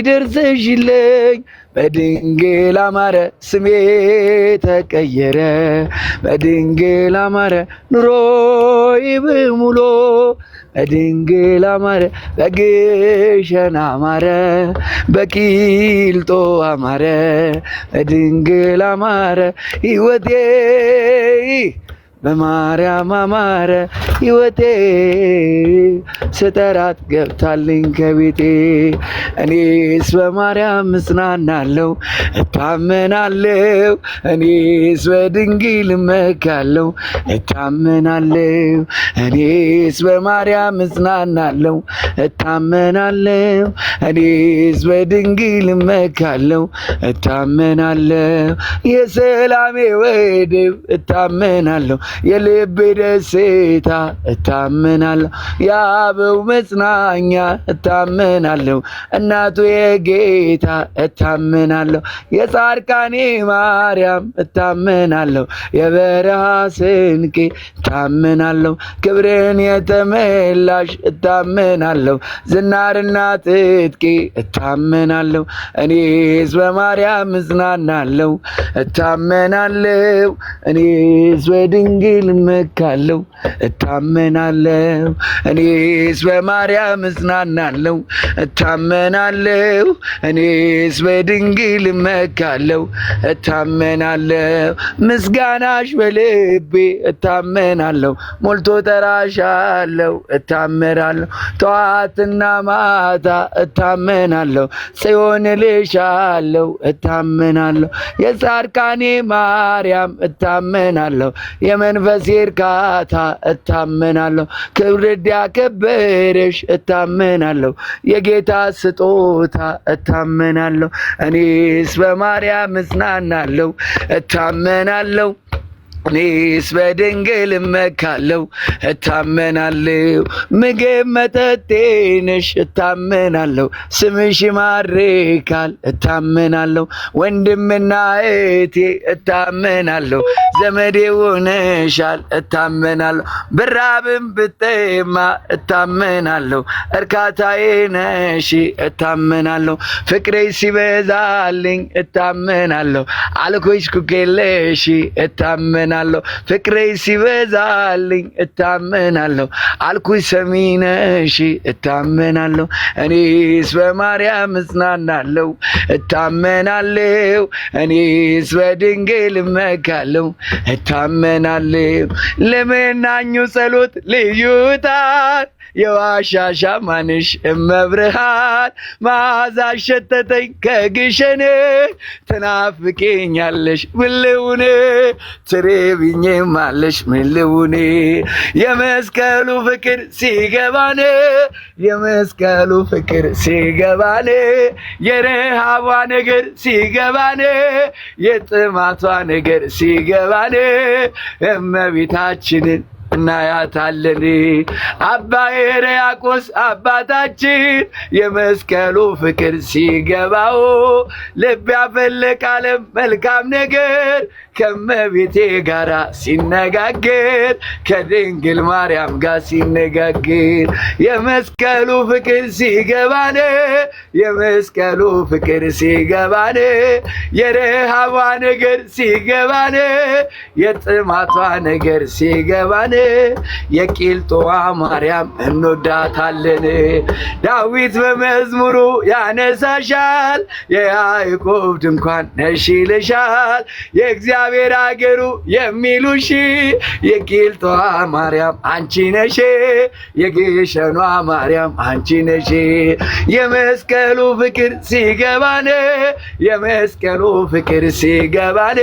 ደርሰሽልኝ በድንግል አማረ ስሜ ተቀየረ በድንግል አማረ ኑሮዬ በሙሉ በድንግል አማረ በግሸን አማረ በቂልጦ አማረ በድንግል አማረ ሕይወቴ በማርያም አማረ ሕይወቴ ስጠራት ገብታልኝ ከቤቴ እኔስ በማርያም እጽናናለሁ እታመናለሁ እኔስ በድንግል እመካለሁ እታመናለሁ እኔስ በማርያም እጽናናለሁ እታመናለሁ እኔስ በድንግል እመካለሁ እታመናለሁ የሰላሜ ወደብ እታመናለሁ የልቤ ደስታ እታመናለሁ የአበው መጽናኛ እታመናለሁ እናቱ የጌታ እታመናለሁ የጻድቃኔ ማርያም እታመናለሁ የበረሃ ስንቄ እታመናለሁ ክብርን የተመላሽ እታመናለሁ ዝናርና ትጥቄ እታመናለሁ እኔስ በማርያም እጽናናለሁ እታመናለሁ እኔስ በድንግል በድንግል እመካለሁ እታመናለሁ እኔስ በማርያም እጽናናለሁ እታመናለሁ እኔስ በድንግል እመካለሁ እታመናለሁ ምስጋናሽ በልቤ እታመናለሁ ሞልቶ ጠራሻለሁ እታመናለሁ ጠዋትና ማታ እታመናለሁ ጽዮን እልሻለሁ እታመናለሁ የጻድቃኔ ማርያም እታመናለሁ የመንፈሴ እርካታ እታመናለሁ ክብርት ያከበረሽ እታመናለሁ የጌታ ስጦታ እታመናለሁ እኔስ በማርያም እጽናናለሁ እታመናለሁ እኔስ በድንግል እመካለሁ እታመናለሁ ምግብ መጠጤ ነሽ እታመናለሁ ስምሽ ይማርካል እታመናለሁ ወንድምና እህቴ እታመናለሁ ዘመዴ ሆነሻል እታመናለሁ ብራብም ብጠማ እታመናለሁ እርካታዬ ነሽ እታመናለሁ ፍቅሬ ሲበዛልኝ እታመናለሁ አልኩሽ ኩኬለሽ እታመናለሁ ፍቅሬ ሲበዛልኝ እታመናለሁ አልኩሽ ሰሚነሽ እታመናለሁ እኔስ በማርያም እጽናናለሁ እታመናለሁ እኔስ በድንግል እመካለሁ እታመናለሁ ለመናኙ ጸሎት ልዩታን የዋሻሻ ማንሽ እመብርሃን መዓዛሽ ሸተተኝ ከግሸን ትናፍቂኛለሽ ምልውን ትሬብኝማለሽ ምልውን የመስቀሉ ፍቅር ሲገባን የመስቀሉ ፍቅር ሲገባን የረሃቧ ነገር ሲገባን የጥማቷ ነገር ሲገባን እመቤታችንን እናያታለን አባ ሕርያቆስ አባታችን የመስቀሉ ፍቅር ሲገባው ልብ ያፈለቃል መልካም ነገር ከመቤቴ ጋራ ሲነጋገር ከድንግል ማርያም ጋር ሲነጋገር የመስቀሉ ፍቅር ሲገባን የመስቀሉ ፍቅር ሲገባን የረሃቧ ነገር ሲገባን የጥማቷ ነገር ሲገባን የቂልጦዋ ማርያም እንወዳታለን ዳዊት በመዝሙሩ ያነሳሻል የያዕቆብ ድንኳን ነሽ ይልሻል የእግዚአብሔር አገሩ የሚሉሽ የቂልጦዋ ማርያም አንቺ ነሽ የግሸኗ ማርያም አንቺ ነሽ የመስቀሉ ፍቅር ሲገባን የመስቀሉ ፍቅር ሲገባን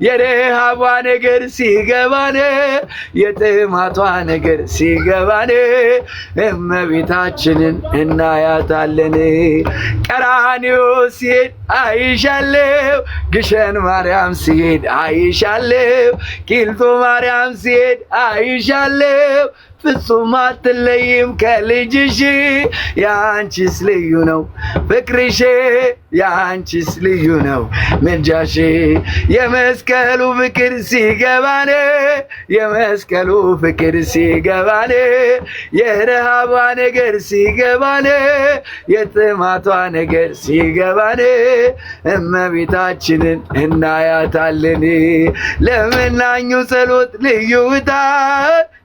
የረሃቧ ነገር ሲገባን የጥማቷ ነገር ሲገባን እመቤታችንን እናያታለን ቀራንዮ ሲሄድ አይሻለው ግሸን ማርያም ሲሄድ አይሻለው ቂልጦ ማርያም ሲሄድ አይሻለው ፍጹም አትለይም ከልጅሽ ያንቺስ ልዩ ነው ፍቅርሽ ያንቺስ ልዩ ነው ምልጃሽ የመስቀሉ ፍቅር ሲገባን የመስቀሉ ፍቅር ሲገባን የረሃቧ ነገር ሲገባን የጥማቷ ነገር ሲገባን እመቤታችንን እናያታለን ለመናኙ ጸሎት ልዩታ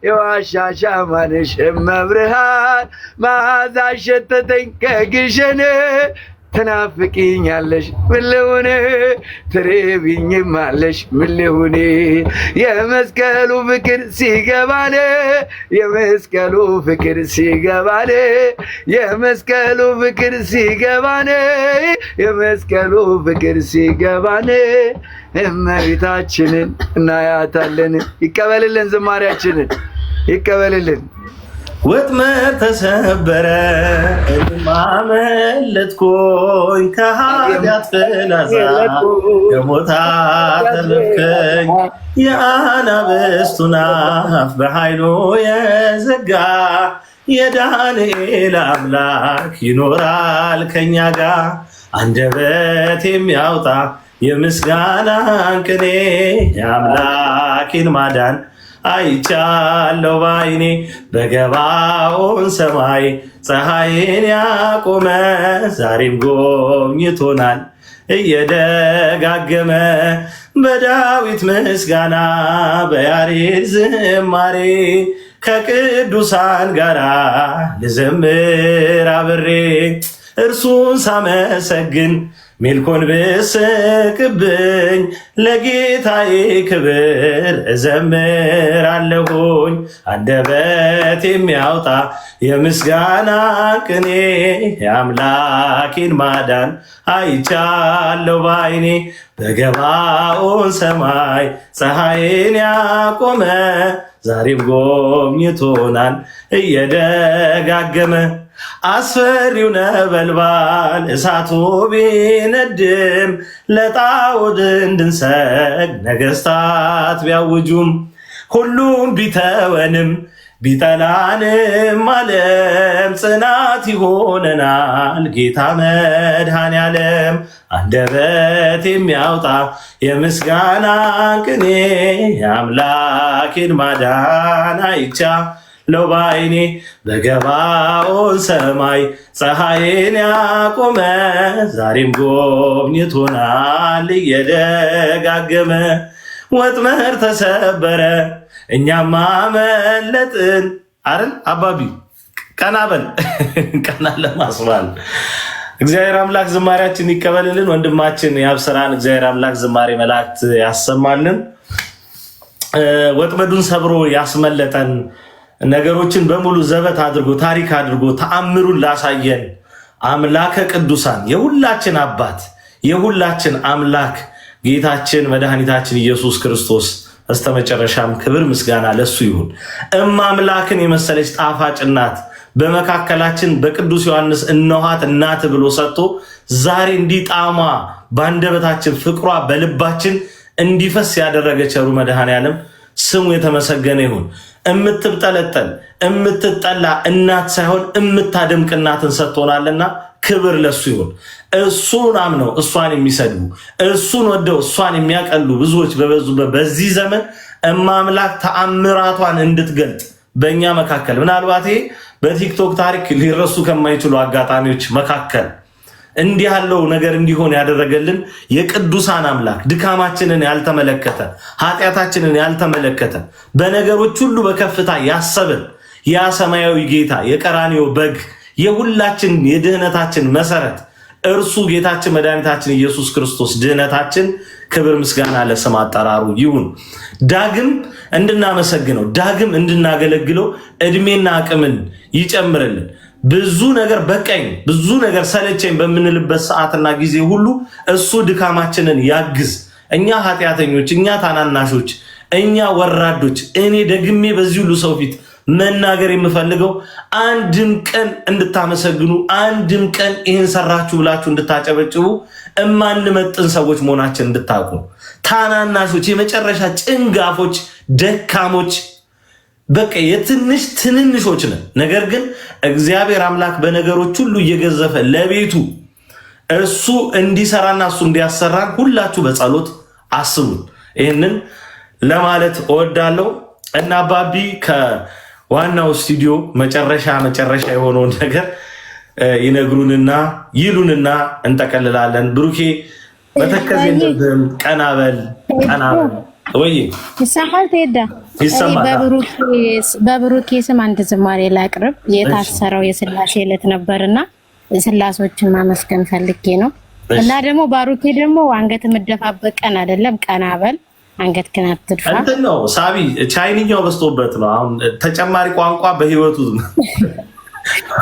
የዋሻሻ ማንሽ እመብርሃን መዓዛሽ ሸተተኝ ከግሸን ትናፍቂኛለሽ ምልውን ትሬብኝማለሽ ምልውን የመስቀሉ ፍቅር ሲገባን የመስቀሉ ፍቅር ሲገባን የመስቀሉ ፍቅር ሲገባን የመስቀሉ ፍቅር ሲገባን እመቤታችንን እናያታለን ይቀበልልን ዝማሪያችንን ይቀበልልን ወጥመድ ተሰበረ ማመለጥኩኝ ከኃጢአት ፍላጻ ከሞት አተረፍከኝ የአናብስቱን አፍ በኃይሉ የዘጋ የዳንኤል አምላክ ይኖራል ከኛ ጋር አንደበት የሚያወጣ የምስጋናን ቅኔ የአምላኬን ማዳን አይቻለው ባይኔ በገባውን ሰማይ ፀሐይን ያቆመ ዛሬም ጎብኝቶናል እየደጋገመ በዳዊት ምስጋና በያሬድ ዝማሬ ከቅዱሳን ጋራ ልዘምር አብሬ እርሱን ሳመሰግን ሚልኮን ብስቅብኝ ለጌታዬ ክብር እዘምራለሁኝ። አንደበት የሚያወጣ የምስጋና ቅኔ የአምላኬን ማዳን አይቻለሁ ባይኔ። በገባኦን ሰማይ ፀሐይን ያቆመ ዛሬም ጎብኝቶናል እየደጋገመ። አስፈሪው ነበልባል እሳቱ ቢነድም ለጣዖት እንድንሰግድ ነገሥታት ቢያውጁም ሁሉም ቢተወንም ቢጠላንም ዓለም ጽናት ይሆነናል ጌታ መድኃኔዓለም። አንደበት የሚያወጣ የምስጋና ቅኔ የአምላኬን ማዳን አይቻለሁ ባይኔ። በገባኦን ሰማይ ፀሐይን ያቆመ ዛሬም ጎብኝቶናል እየደጋገመ። ወጥመድ ተሰበረ እኛም አመለጥን አይደል አባቢ? ቀና በል ቀና ለማስባል እግዚአብሔር አምላክ ዝማሬያችን ይቀበልልን። ወንድማችን ያብስራን እግዚአብሔር አምላክ ዝማሬ መላእክት ያሰማልን። ወጥመዱን ሰብሮ ያስመለጠን ነገሮችን በሙሉ ዘበት አድርጎ ታሪክ አድርጎ ተአምሩን ላሳየን አምላከ ቅዱሳን የሁላችን አባት የሁላችን አምላክ ጌታችን መድኃኒታችን ኢየሱስ ክርስቶስ በስተመጨረሻም ክብር ምስጋና ለሱ ይሁን። አምላክን የመሰለች ጣፋጭ እናት በመካከላችን በቅዱስ ዮሐንስ እነኋት እናት ብሎ ሰጥቶ ዛሬ እንዲህ ጣዕሟ ባንደበታችን ፍቅሯ በልባችን እንዲፈስ ያደረገ ቸሩ መድኃኔዓለም ስሙ የተመሰገነ ይሁን። እምትብጠለጠል እምትጠላ እናት ሳይሆን እምታደምቅ እናትን ሰጥቶናልና ክብር ለሱ ይሁን። እሱን አምነው እሷን የሚሰድቡ እሱን ወደው እሷን የሚያቀሉ ብዙዎች በበዙበት በዚህ ዘመን አምላክ ተአምራቷን እንድትገልጥ በእኛ መካከል ምናልባት በቲክቶክ ታሪክ ሊረሱ ከማይችሉ አጋጣሚዎች መካከል እንዲህ ያለው ነገር እንዲሆን ያደረገልን የቅዱሳን አምላክ ድካማችንን ያልተመለከተ ኃጢአታችንን ያልተመለከተ በነገሮች ሁሉ በከፍታ ያሰበን ያ ሰማያዊ ጌታ የቀራንዮ በግ የሁላችን የድህነታችን መሰረት እርሱ ጌታችን መድኃኒታችን ኢየሱስ ክርስቶስ ድህነታችን ክብር ምስጋና ለስም አጠራሩ ይሁን። ዳግም እንድናመሰግነው ዳግም እንድናገለግለው እድሜና አቅምን ይጨምርልን። ብዙ ነገር በቀኝ ብዙ ነገር ሰለቸኝ በምንልበት ሰዓትና ጊዜ ሁሉ እሱ ድካማችንን ያግዝ። እኛ ኃጢአተኞች፣ እኛ ታናናሾች፣ እኛ ወራዶች እኔ ደግሜ በዚህ ሁሉ ሰው ፊት መናገር የምፈልገው አንድም ቀን እንድታመሰግኑ አንድም ቀን ይህን ሰራችሁ ብላችሁ እንድታጨበጭቡ እማንመጥን ሰዎች መሆናችን እንድታውቁ። ታናናሾች፣ የመጨረሻ ጭንጋፎች፣ ደካሞች በቃ የትንሽ ትንንሾች ነን። ነገር ግን እግዚአብሔር አምላክ በነገሮች ሁሉ እየገዘፈ ለቤቱ እሱ እንዲሰራና እሱ እንዲያሰራን ሁላችሁ በጸሎት አስቡን። ይህንን ለማለት እወዳለሁ እና አባቢ ከዋናው ስቱዲዮ መጨረሻ የሆነውን ነገር ይነግሩንና ይሉንና እንጠቀልላለን። ብሩኬ በተከዜ እንደም ቀናበል ወይ ይሳሐል ተዳ በብሩኬ ስም አንድ ዝማሬ ላቅርብ። የታሰረው የስላሴ ዕለት ነበርና ስላሶችን ማመስገን ፈልጌ ነው። እና ደግሞ ባሩኬ ደግሞ አንገት የምደፋበት ቀን አይደለም። ቀናበል አንገት ግን አትድፋ። እንትን ነው ሳቢ ቻይንኛው በዝቶበት ነው። አሁን ተጨማሪ ቋንቋ በህይወቱ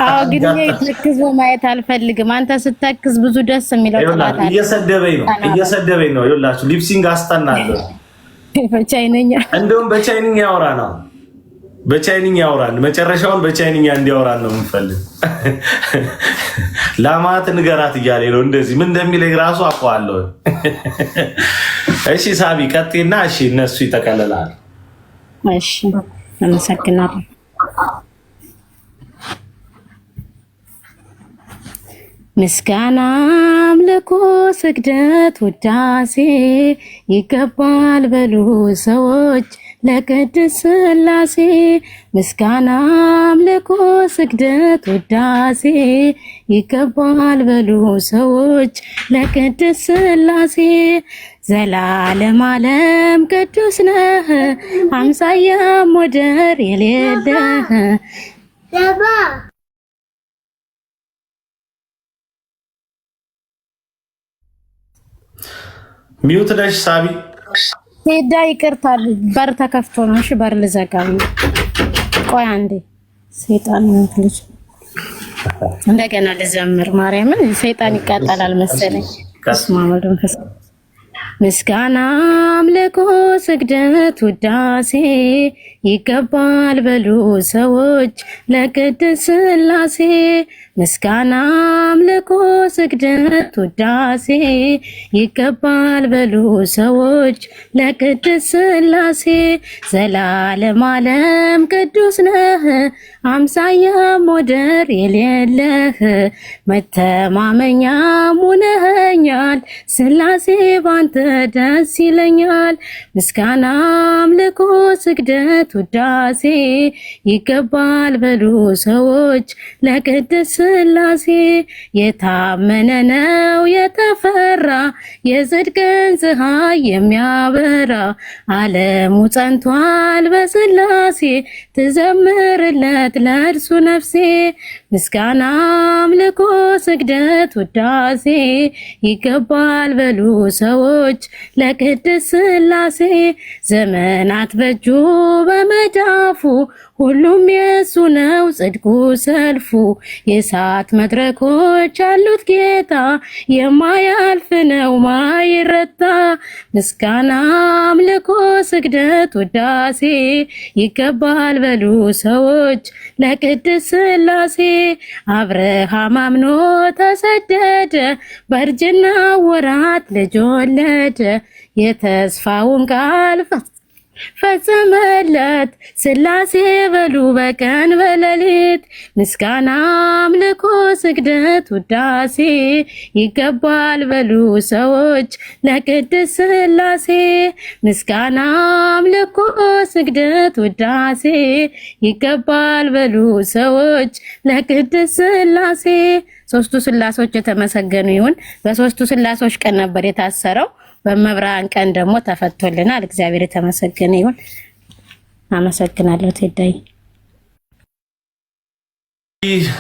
አዎ፣ ግን ተክዞ ማየት አልፈልግም። አንተ ስተክዝ ብዙ ደስ የሚለው ጥላት አለ። እየሰደበኝ ነው። ይኸውላችሁ ሊፕሲንግ አስጠናለሁ። በቻይንኛ እንደውም በቻይንኛ ያወራ ነው። በቻይንኛ ያወራል። መጨረሻውን በቻይንኛ እንዲያወራል ነው የምፈልግ። ላማት ንገራት እያለ ነው። እንደዚህ ምን እንደሚለኝ ራሱ አውቀዋለሁ። እሺ ሳቢ ቀጤና እሺ እነሱ ይጠቀልላል። እሺ አመሰግናለሁ። ምስጋና አምልኮ ስግደት ውዳሴ ይገባል በሉ ሰዎች ለቅድስት ሥላሴ ምስጋና አምልኮ ስግደት ውዳሴ ይገባል በሉ ሰዎች ለቅድስት ሥላሴ ዘላለም ዓለም ቅዱስ ነህ አምሳያም ወደር የሌለህ ሚውት ነሽ ሳቢ ሄዳ ይቅርታ በር ተከፍቶ ነው እሺ በር ልዘጋው ቆይ አንዴ ሰይጣን ልጅ እንደገና ልዘምር ማርያምን ሰይጣን ይቃጠላል መሰለኝ እስማማዱን ምስጋና አምልኮ ስግደት ውዳሴ ይገባል በሉ ሰዎች ለቅድስት ሥላሴ ምስጋና አምልኮ ስግደት ውዳሴ ይገባል በሉ ሰዎች ለቅድስት ሥላሴ ዘላለም ዓለም ቅዱስ ነህ አምሳያም ወደር የሌለህ መተማመኛም ሆነኸኛል ሥላሴ ባንተ ደስ ይለኛል ምስጋና አምልኮ ስግደት ውዳሴ ይገባል በሉ ሰዎች ለቅድስት ሥላሴ የታመነ ነው የተፈራ የጽድቅን ፀሐይ የሚያበራ ዓለሙ ጸንቷል በሥላሴ ትዘምርለት ለእርሱ ነፍሴ ምስጋና አምልኮ ስግደት ውዳሴ ይገባል በሉ ሰዎች ለቅድስት ሥላሴ ዘመናት በእጁ በመዳፉ ሁሉም የሱ ነው ጽድቁ ሰልፉ የእሳት መድረኮች አሉት ጌታ የማያልፍ ነው ማይረታ ምስጋና አምልኮ ስግደት ውዳሴ ይገባል በሉ ሰዎች ለቅድስት ሥላሴ አብርሃም አምኖ ተሰደደ በእርጅና ወራት ልጅ ወለደ የተስፋውን ቃል ፈጸመለት ሥላሴ በሉ በቀን በሌሊት ምስጋና አምልኮ ስግደት ውዳሴ ይገባል በሉ ሰዎች ለቅድስት ሥላሴ ምስጋና አምልኮ ስግደት ውዳሴ ይገባል በሉ ሰዎች ለቅድስት ሥላሴ ሶስቱ ሥላሴዎች የተመሰገኑ ይሁን። በሶስቱ ሥላሴዎች ቀን ነበር የታሰረው። በመብራን ቀን ደግሞ ተፈቶልናል። እግዚአብሔር የተመሰገነ ይሁን። አመሰግናለሁ። ቴዳይ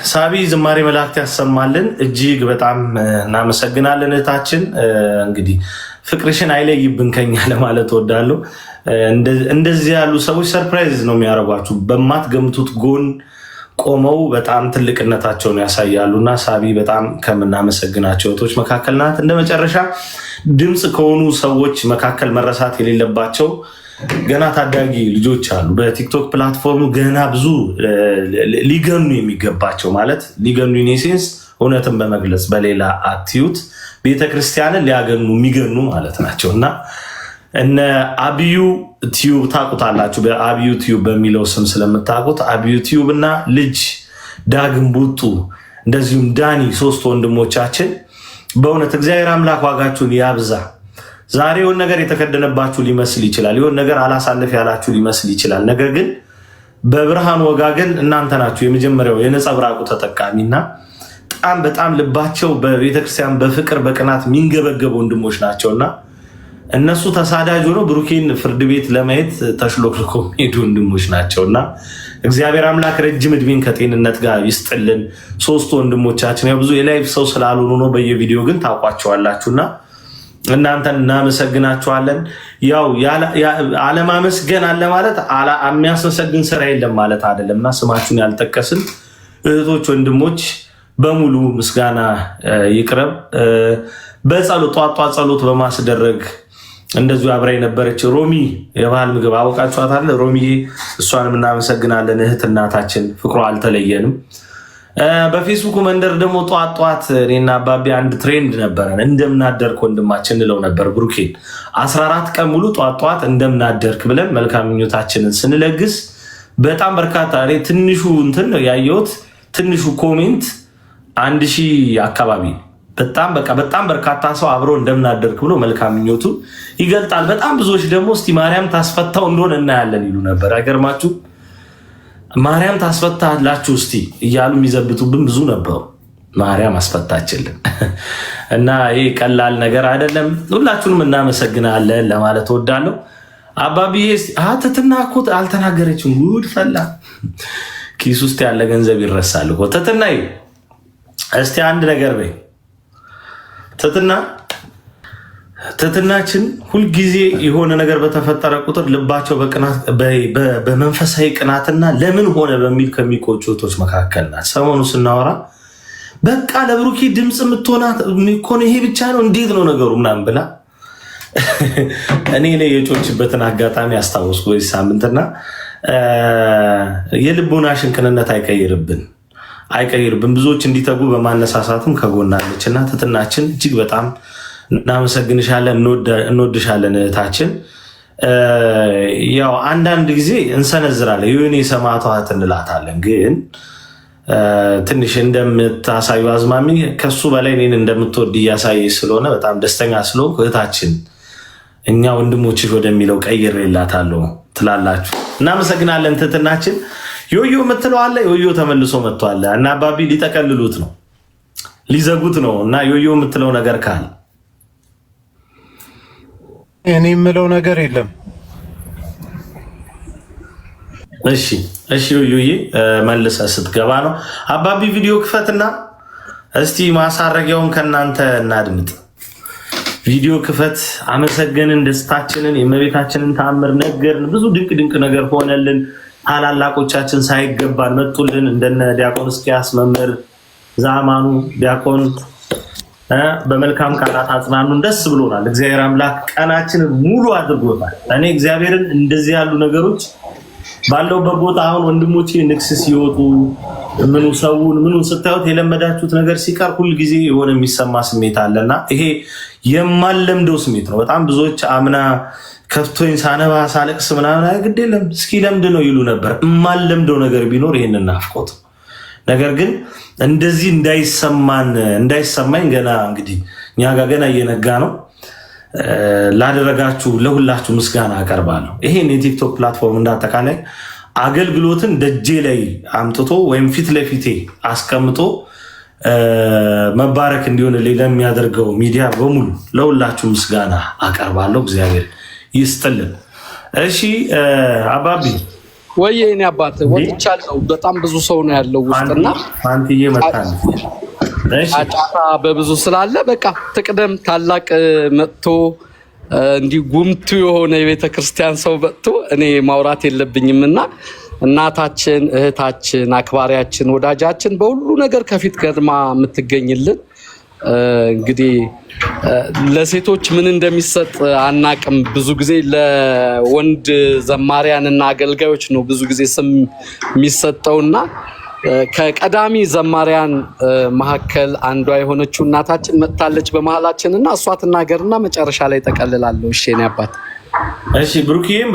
ሳቢ ዝማሬ መላእክት ያሰማልን። እጅግ በጣም እናመሰግናለን እህታችን። እንግዲህ ፍቅርሽን አይለይብን ከኛ ለማለት እወዳለሁ። እንደዚህ ያሉ ሰዎች ሰርፕራይዝ ነው የሚያደርጓችሁ። በማትገምቱት ጎን ቆመው በጣም ትልቅነታቸውን ያሳያሉና ሳቢ በጣም ከምናመሰግናቸው እህቶች መካከል ናት። እንደ መጨረሻ ድምፅ ከሆኑ ሰዎች መካከል መረሳት የሌለባቸው ገና ታዳጊ ልጆች አሉ። በቲክቶክ ፕላትፎርም ገና ብዙ ሊገኑ የሚገባቸው ማለት ሊገኑ ኢኔሴንስ እውነትን በመግለጽ በሌላ አትዩት ቤተክርስቲያንን ሊያገኑ የሚገኑ ማለት ናቸው እና እነ አብዩ ቲዩብ ታውቁታላችሁ። በአብዩ ቲዩብ በሚለው ስም ስለምታውቁት አብዩ ቲዩብ እና ልጅ ዳግም ቡጡ እንደዚሁም ዳኒ ሶስት ወንድሞቻችን በእውነት እግዚአብሔር አምላክ ዋጋችሁን ያብዛ። ዛሬ የሆነ ነገር የተከደነባችሁ ሊመስል ይችላል። የሆነ ነገር አላሳልፍ ያላችሁ ሊመስል ይችላል። ነገር ግን በብርሃን ወጋገን እናንተ ናችሁ የመጀመሪያው የነጸብራቁ ተጠቃሚና በጣም ልባቸው በቤተክርስቲያን በፍቅር በቅናት የሚንገበገቡ ወንድሞች ናቸውና እነሱ ተሳዳጅ ሆነው ብሩኬን ፍርድ ቤት ለማየት ተሽሎክልኮ ሄዱ ወንድሞች ናቸውና እግዚአብሔር አምላክ ረጅም እድሜን ከጤንነት ጋር ይስጥልን። ሶስቱ ወንድሞቻችን ያው ብዙ የላይቭ ሰው ስላልሆኑ ነው፣ በየቪዲዮ ግን ታውቋቸዋላችሁና እናንተን እናመሰግናችኋለን። ያው አለማመስገን አለ ማለት የሚያስመሰግን ስራ የለም ማለት አይደለምና ስማችሁን ያልጠቀስን እህቶች ወንድሞች በሙሉ ምስጋና ይቅረብ። በጸሎት ጧጧ ጸሎት በማስደረግ እንደዚሁ አብራ የነበረች ሮሚ የባህል ምግብ አወቃችኋታል። ሮሚዬ እሷንም እናመሰግናለን። እህት እናታችን ፍቅሯ አልተለየንም። በፌስቡክ መንደር ደግሞ ጧጧት እኔና አባቢ አንድ ትሬንድ ነበረን። እንደምናደርክ ወንድማችን እንለው ነበር ብሩኬን 14 ቀን ሙሉ ጧጧት እንደምናደርክ ብለን መልካም ምኞታችንን ስንለግስ በጣም በርካታ እኔ ትንሹ እንትን ያየሁት ትንሹ ኮሜንት 1000 አካባቢ በጣም በርካታ ሰው አብሮ እንደምናደርግ ብሎ መልካም ምኞቱ ይገልጣል። በጣም ብዙዎች ደግሞ እስቲ ማርያም ታስፈታው እንደሆነ እናያለን ይሉ ነበር። አይገርማችሁ? ማርያም ታስፈታላችሁ እስቲ እያሉ የሚዘብቱብን ብዙ ነበሩ። ማርያም አስፈታችልን እና ይሄ ቀላል ነገር አይደለም። ሁላችሁንም እናመሰግናለን ለማለት እወዳለሁ። አባቢዬ ትትና እኮ አልተናገረችም። ጉድ ፈላ። ኪስ ውስጥ ያለ ገንዘብ ይረሳል እኮ። ትትናዬ እስቲ አንድ ነገር በይ። ትትናችን ሁልጊዜ የሆነ ነገር በተፈጠረ ቁጥር ልባቸው በመንፈሳዊ ቅናትና ለምን ሆነ በሚል ከሚቆጩ እህቶች መካከል ናት። ሰሞኑ ስናወራ በቃ ለብሩኬ ድምፅ የምትሆናት ይሄ ብቻ ነው እንዴት ነው ነገሩ ምናምን ብላ እኔ ላይ የጮችበትን አጋጣሚ አስታወስኩ በዚህ ሳምንትና የልቦናሽን ቅንነት አይቀይርብን። ብዙዎች እንዲተጉ በማነሳሳትም ከጎናለች እና ትትናችን እጅግ በጣም እናመሰግንሻለን፣ እንወድሻለን እህታችን። ያው አንዳንድ ጊዜ እንሰነዝራለን የሆነ የሰማዕቷ እህት እንላታለን፣ ግን ትንሽ እንደምታሳዩ አዝማሚ ከሱ በላይ እኔን እንደምትወድ እያሳየ ስለሆነ በጣም ደስተኛ ስለሆንኩ እህታችን እኛ ወንድሞችሽ ወደሚለው ቀይሬላታለሁ ትላላችሁ። እናመሰግናለን ትትናችን። ዮዮ የምትለው አለ። ዮዮ ተመልሶ መጥቷል እና አባቢ ሊጠቀልሉት ነው ሊዘጉት ነው እና ዮዮ የምትለው ነገር ካለ እኔ የምለው ነገር የለም። እሺ ዮዮዬ መልሰህ ስትገባ ነው። አባቢ ቪዲዮ ክፈትና እስቲ ማሳረጊያውን ከናንተ እናድምጥ። ቪዲዮ ክፈት። አመሰገንን፣ ደስታችንን፣ የእመቤታችንን ተአምር ነገርን። ብዙ ድንቅ ነገር ሆነልን። ታላላቆቻችን ሳይገባን መጡልን። እንደነ ዲያቆን እስኪያስ፣ መምህር ዛማኑ፣ ዲያቆን በመልካም ቃላት አጽናኑን። ደስ ብሎናል። እግዚአብሔር አምላክ ቀናችንን ሙሉ አድርጎታል። እኔ እግዚአብሔርን እንደዚህ ያሉ ነገሮች ባለውበት ቦታ አሁን ወንድሞቼ ንግስ ሲወጡ ምኑን ስታዩት የለመዳችሁት ነገር ሲቀር ሁልጊዜ የሆነ የሚሰማ ስሜት አለና ይሄ የማለምደው ስሜት ነው። በጣም ብዙዎች አምና ከፍቶኝ ሳነባ ሳለቅስ ምናምን ግድ የለም እስኪ ለምድ ነው ይሉ ነበር። የማለምደው ነገር ቢኖር ይሄንን ናፍቆት። ነገር ግን እንደዚህ እንዳይሰማኝ ገና እንግዲህ እኛ ጋር ገና እየነጋ ነው። ላደረጋችሁ ለሁላችሁ ምስጋና አቀርባለሁ። ይሄን የቲክቶክ ፕላትፎርም እንዳጠቃላይ አገልግሎትን ደጄ ላይ አምጥቶ ወይም ፊት ለፊቴ አስቀምጦ መባረክ እንዲሆን ለሚያደርገው ሚዲያ በሙሉ ለሁላችሁ ምስጋና አቀርባለሁ። እግዚአብሔር ይስጥልን። እሺ አባቢ ወይ እኔ አባት ወጥቻለሁ። በጣም ብዙ ሰው ነው ያለው ውስጥና ፋንቲዬ መጣለች። አጫታ በብዙ ስላለ በቃ ትቅደም። ታላቅ መጥቶ እንዲህ ጉምቱ የሆነ የቤተ ክርስቲያን ሰው መጥቶ እኔ ማውራት የለብኝምና እናታችን፣ እህታችን፣ አክባሪያችን፣ ወዳጃችን በሁሉ ነገር ከፊት ቀድማ የምትገኝልን እንግዲህ ለሴቶች ምን እንደሚሰጥ አናቅም። ብዙ ጊዜ ለወንድ ዘማሪያን እና አገልጋዮች ነው ብዙ ጊዜ ስም የሚሰጠውና ከቀዳሚ ዘማሪያን መካከል አንዷ የሆነችው እናታችን መጥታለች በመሃላችን እና እሷ ትናገርና መጨረሻ ላይ ጠቀልላለሁ። እሺ የኔ አባት። እሺ ብሩክዬም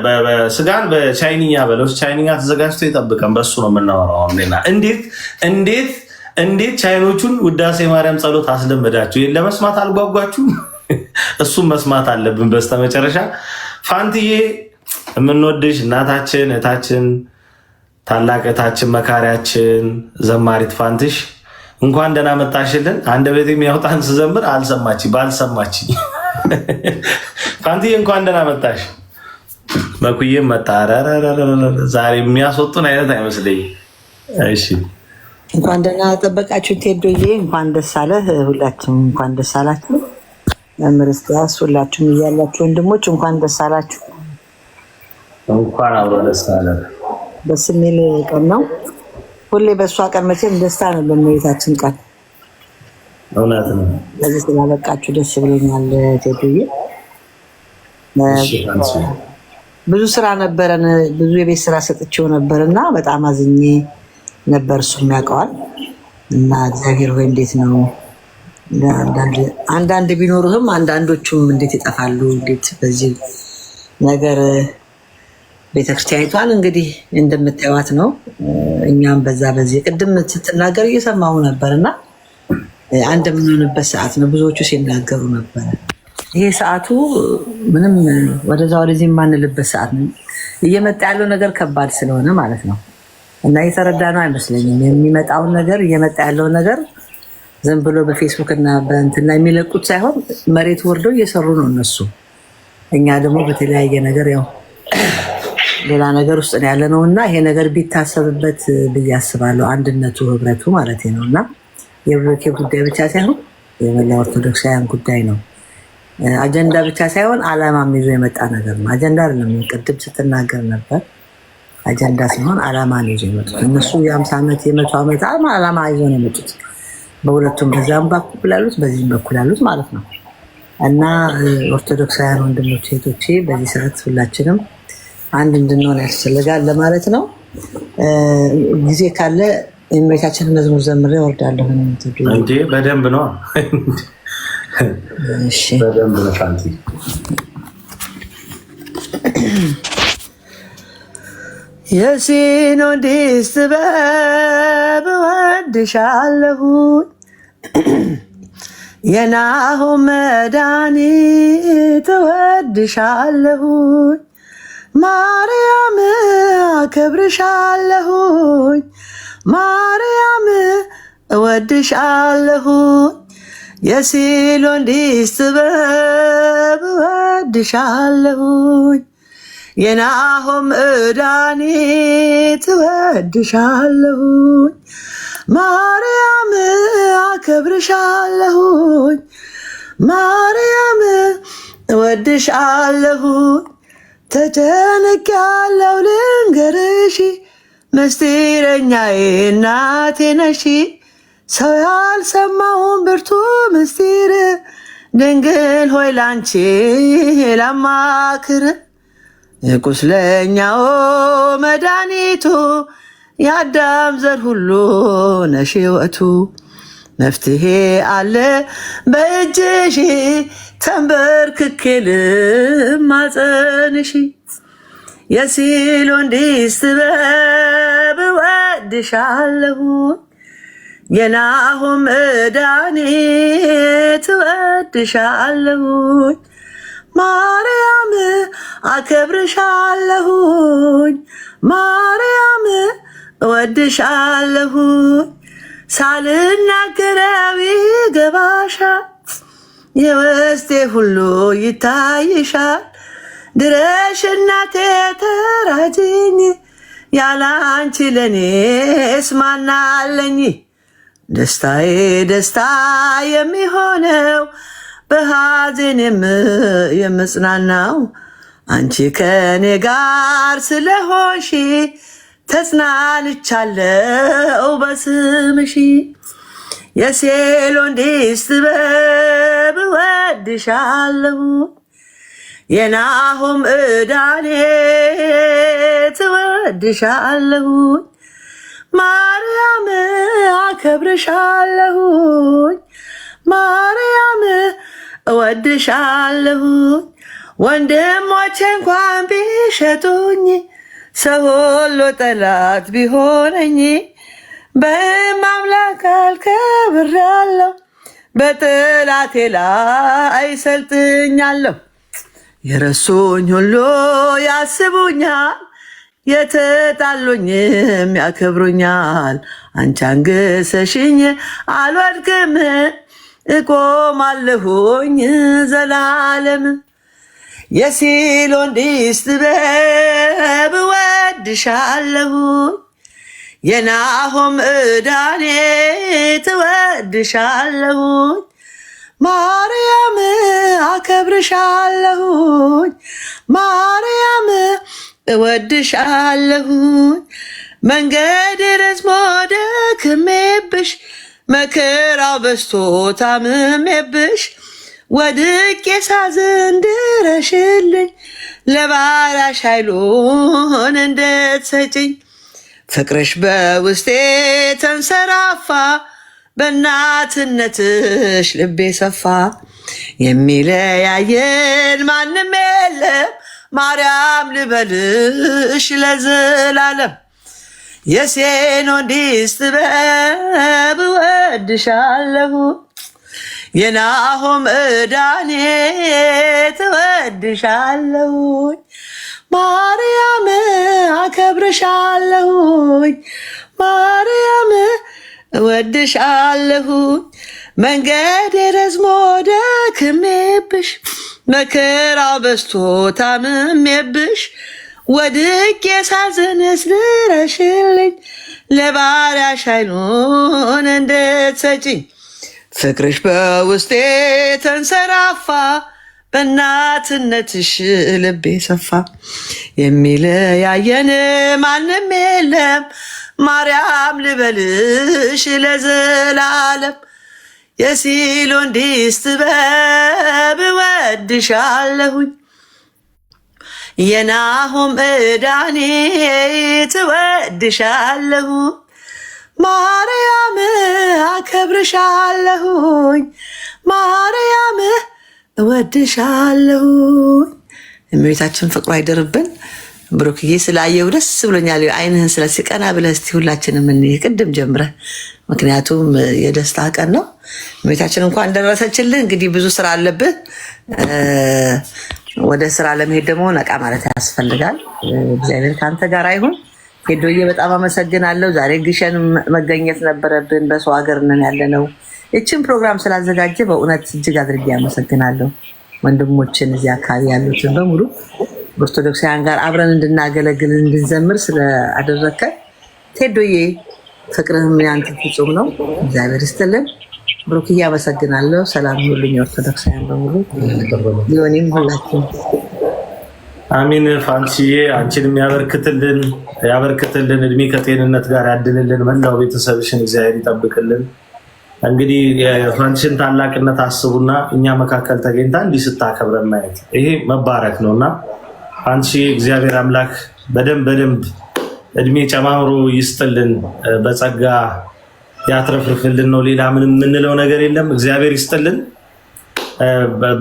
በስጋን በቻይንኛ በለው። ቻይንኛ ተዘጋጅቶ ይጠብቀን። በሱ ነው የምናወራው። እንዴት ቻይኖቹን ውዳሴ ማርያም ጸሎት አስለመዳችሁ? ይሄን ለመስማት አልጓጓችሁም? እሱም መስማት አለብን። በስተመጨረሻ ፋንትዬ የምንወድሽ እናታችን፣ እህታችን፣ ታላቅ እህታችን፣ መካሪያችን ዘማሪት ፋንትሽ እንኳን ደህና መጣሽልን። አንደበቴ የሚያወጣን ስዘምር ባልሰማች ፋንትዬ እንኳን ደህና መጣሽ። መኩዬም መጣ። ዛሬ የሚያስወጡን አይነት አይመስለኝም። እሺ እንኳን ደህና ጠበቃችሁ ቴዶዬ፣ እንኳን ደስ አለህ። ሁላችሁም እንኳን ደስ አላችሁ። መምህር እስኪያስ ሁላችሁም እያላችሁ ወንድሞች እንኳን ደስ አላችሁ። እንኳን አብሮ ደስ አለን። ደስ የሚል ቀን ነው። ሁሌ በእሷ ቀን መቼም ደስታ ነው። በእመቤታችን ቀን እውነት ነው። ለዚህ ስላበቃችሁ ደስ ብሎኛል ቴዶዬ። ብዙ ስራ ነበረን፣ ብዙ የቤት ስራ ሰጥቼው ነበርና በጣም አዝኜ ነበር። እሱም ያውቀዋል። እና እግዚአብሔር ሆይ እንዴት ነው አንዳንድ ቢኖሩህም አንዳንዶቹም እንዴት ይጠፋሉ? እንዴት በዚህ ነገር ቤተክርስቲያኒቷን እንግዲህ እንደምታዩት ነው። እኛም በዚህ ቅድም ስትናገር እየሰማሁ ነበርና አንድ የምንሆንበት ሰዓት ነው። ብዙዎቹ ሲናገሩ ነበረ። ይሄ ሰዓቱ ምንም ወደዛ ወደዚህ የማንልበት ሰዓት ነው። እየመጣ ያለው ነገር ከባድ ስለሆነ ማለት ነው እና የተረዳ ነው አይመስለኝም። የሚመጣውን ነገር እየመጣ ያለውን ነገር ዝም ብሎ በፌስቡክ እና በእንትን ላይ የሚለቁት ሳይሆን መሬት ወርደው እየሰሩ ነው እነሱ። እኛ ደግሞ በተለያየ ነገር ያው ሌላ ነገር ውስጥ ያለ ነው እና ይሄ ነገር ቢታሰብበት ብዬ አስባለሁ። አንድነቱ ህብረቱ ማለት ነው እና የብሩኬ ጉዳይ ብቻ ሳይሆን የመላ ኦርቶዶክሳውያን ጉዳይ ነው። አጀንዳ ብቻ ሳይሆን ዓላማም ይዞ የመጣ ነገር ነው። አጀንዳ አይደለም። ቅድም ስትናገር ነበር። አጀንዳ ሲሆን ዓላማን ይዞ የመጡት እነሱ የ50 ዓመት የ100 ዓመት ዓላማ ይዞ ነው የመጡት። በሁለቱም በዛም በኩል ያሉት በዚህም በኩል ያሉት ማለት ነው እና ኦርቶዶክሳውያን ወንድሞቼ እህቶቼ በዚህ ሰዓት ሁላችንም አንድ እንድንሆን ያስፈልጋል ለማለት ነው። ጊዜ ካለ እመቤታችንን መዝሙር ዘምሬ እወርዳለሁ። እንዴ በደንብ ነው። እሺ በደንብ ነው ፋንቲ። የሲኖዲስ ጥበብ እወድሻለሁ፣ የናሆም መድኃኒት እወድሻለሁ፣ ማርያም አከብርሻለሁኝ፣ ማርያም እወድሻለሁኝ፣ የሲኖዲስ ጥበብ እወድሻለሁኝ፣ የናሆም መድኃኒት እወድሻለሁኝ፣ ማርያም አከብርሻለሁኝ፣ ማርያም እወድሻለሁኝ። ተጨንቄያለሁ ልንገርሽ፣ ምስጢረኛዬ እናቴ ነሽ፣ ሰው ያልሰማውን ብርቱ ምስጢር፣ ድንግል ሆይ ላንቺ ላማክር። የቁስለኛው መድኃኒቱ የአዳም ዘር ሁሉ ነሽ ሕይወቱ፣ መፍትሄ አለ በእጅሽ ተንበርክኬ ልማጸንሽ። የሲኖዲስ ጥበብ እወድሻለሁ፣ የናሆም መድኃኒት እወድሻለሁ፣ ማርያም አከብርሻለሁኝ፣ ማርያም እወድሻለሁኝ። ሳልናገረው ይገባሻል፣ የውስጤ ሁሉ ይታይሻል። ድረሽ እናቴ ተራጅኝ፣ ያላንቺ ለኔስ ማን አለኝ? ደስታዬ ደስታ የሚሆነው በሐዘን የምጽናናው አንቺ ከኔ ጋር ስለሆንሽ ተጽናንቻለሁ በስምሽ። የሲኖዲስ ጥበብ እወድሻለሁ፣ የናሆም መድኃኒት እወድሻለሁ፣ ማርያም አከብርሻለሁኝ፣ ማርያም እወድሻለሁ። ወንድሞቼ እንኳን ቢሸጡኝ፣ ሰው ሁሉ ጠላት ቢሆነኝ፣ በማምላክ አልከብራለሁ፣ በጠላቴ ላይ ሰልጥኛለሁ። የረሱኝ ሁሉ ያስቡኛል፣ የተጣሉኝም ያከብሩኛል። አንቺ አንግሰሽኝ አልወድቅም፣ እቆማለሁኝ ዘላለም። የሲኖዲስ ጥበብ እወድሻለሁ፣ የናሆም መድኃኒት እወድሻለሁ፣ ማርያም አከብርሻለሁኝ፣ ማርያም እወድሻለሁኝ። መንገድ ረዝሞ ደክሜብሽ፣ መከራው በዝቶ ታምሜብሽ፣ ወድቄ ሳዝን ድረሽልኝ፣ ለባሪያሽ ኃይሉን እንድትሰጪኝ። ፍቅርሽ በውስጤ ተንሰራፋ፣ በእናትነትሽ ልቤ ሰፋ። የሚለያየን ማንም የለም፣ ማርያም ልበልሽ ለዘላለም። የሴኖዲስ ጥበብ እወድሻለሁ የናሆም ዕዳኔ እወድሻለሁ ማርያም አከብርሻለሁ ማርያም እወድሻለሁ መንገድ ረዝሞ ደክሜብሽ መከራው በዝቶ ታምሜብሽ ወድቄ ሳዝንስ ድረሽልኝ ለባሪያሽ ኃይሉን እንድትሰጪኝ ፍቅርሽ በውስጤ ተንሰራፋ በእናትነትሽ ልቤ ሰፋ የሚለያየን ማንም የለም ማርያም ልበልሽ ለዘላለም የሲሎንዲስ ጥበብ እወድሻለሁኝ የናሆም ዕዳኔ እወድሻለሁ ማርያም አከብርሻለሁኝ ማርያም እወድሻለሁኝ። እመቤታችን ፍቅሯ አይደርብን። ብሩክዬ ስላየው ደስ ብሎኛል። አይንህን ስለሲቀና ብለህ እስቲ ሁላችንም ቅድም ጀምረህ ምክንያቱም የደስታ ቀን ነው። እመቤታችን እንኳን ደረሰችልህ። እንግዲህ ብዙ ስራ አለብህ። ወደ ስራ ለመሄድ ደግሞ ነቃ ማለት ያስፈልጋል። እግዚአብሔር ካንተ ጋር አይሁን። ሄዶዬ በጣም አመሰግናለሁ። ዛሬ ግሸን መገኘት ነበረብን። በሰው ሀገር ነን ያለነው። እቺን ፕሮግራም ስላዘጋጀ በእውነት እጅግ አድርጌ አመሰግናለሁ። ወንድሞችን እዚህ አካባቢ ያሉትን በሙሉ ኦርቶዶክሳውያን ጋር አብረን እንድናገለግል እንድንዘምር ስለአደረከ ቴዶዬ ፍቅርህም ያንተ ፍጹም ነው። እግዚአብሔር ይስጥልን። ብሩክዬ አመሰግናለሁ። ሰላም ሁሉኝ ኦርቶዶክሳውያን በሙሉ ሊሆንም ሁላችን አሚን። ፋንሲዬ አንቺንም ያበርክትልን እድሜ ከጤንነት ጋር ያድልልን። መላው ቤተሰብሽን እግዚአብሔር ይጠብቅልን። እንግዲህ የፋንሲን ታላቅነት አስቡና እኛ መካከል ተገኝታ እንዲህ ስታከብረን ማየት ይሄ መባረክ ነውና ፋንሲ እግዚአብሔር አምላክ በደንብ እድሜ ጨማምሮ ይስጥልን፣ በጸጋ ያትረፍርፍልን ነው። ሌላ ምንም የምንለው ነገር የለም። እግዚአብሔር ይስጥልን።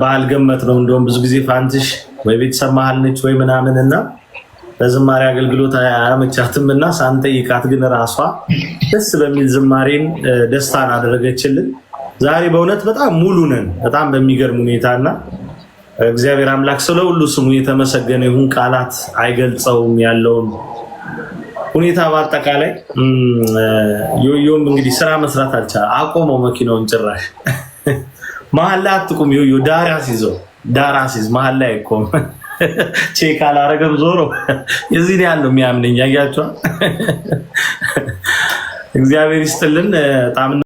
ባልገመት ነው እንደውም ብዙ ጊዜ ፋንትሽ ወይ ቤተሰብ መሀል ነች ወይ ምናምንና ለዝማሬ አገልግሎት አያመቻትም እና ሳንጠይቃት ግን ራሷ ደስ በሚል ዝማሬን ደስታን አደረገችልን። ዛሬ በእውነት በጣም ሙሉ ነን፣ በጣም በሚገርም ሁኔታና እግዚአብሔር አምላክ ስለ ሁሉ ስሙ የተመሰገነ ይሁን። ቃላት አይገልጸውም ያለውን ሁኔታ። በአጠቃላይ ዮዮም እንግዲህ ስራ መስራት አልቻለም። አቆመው መኪናውን ጭራሽ መሀል ላይ አትቁም ዮዮ ዳር አስይዝ መሀል ላይ አይቆም። ቼክ አላረገም ዞሮ የዚህ ያለው የሚያምነኝ አያችኋል። እግዚአብሔር ይስጥልን በጣም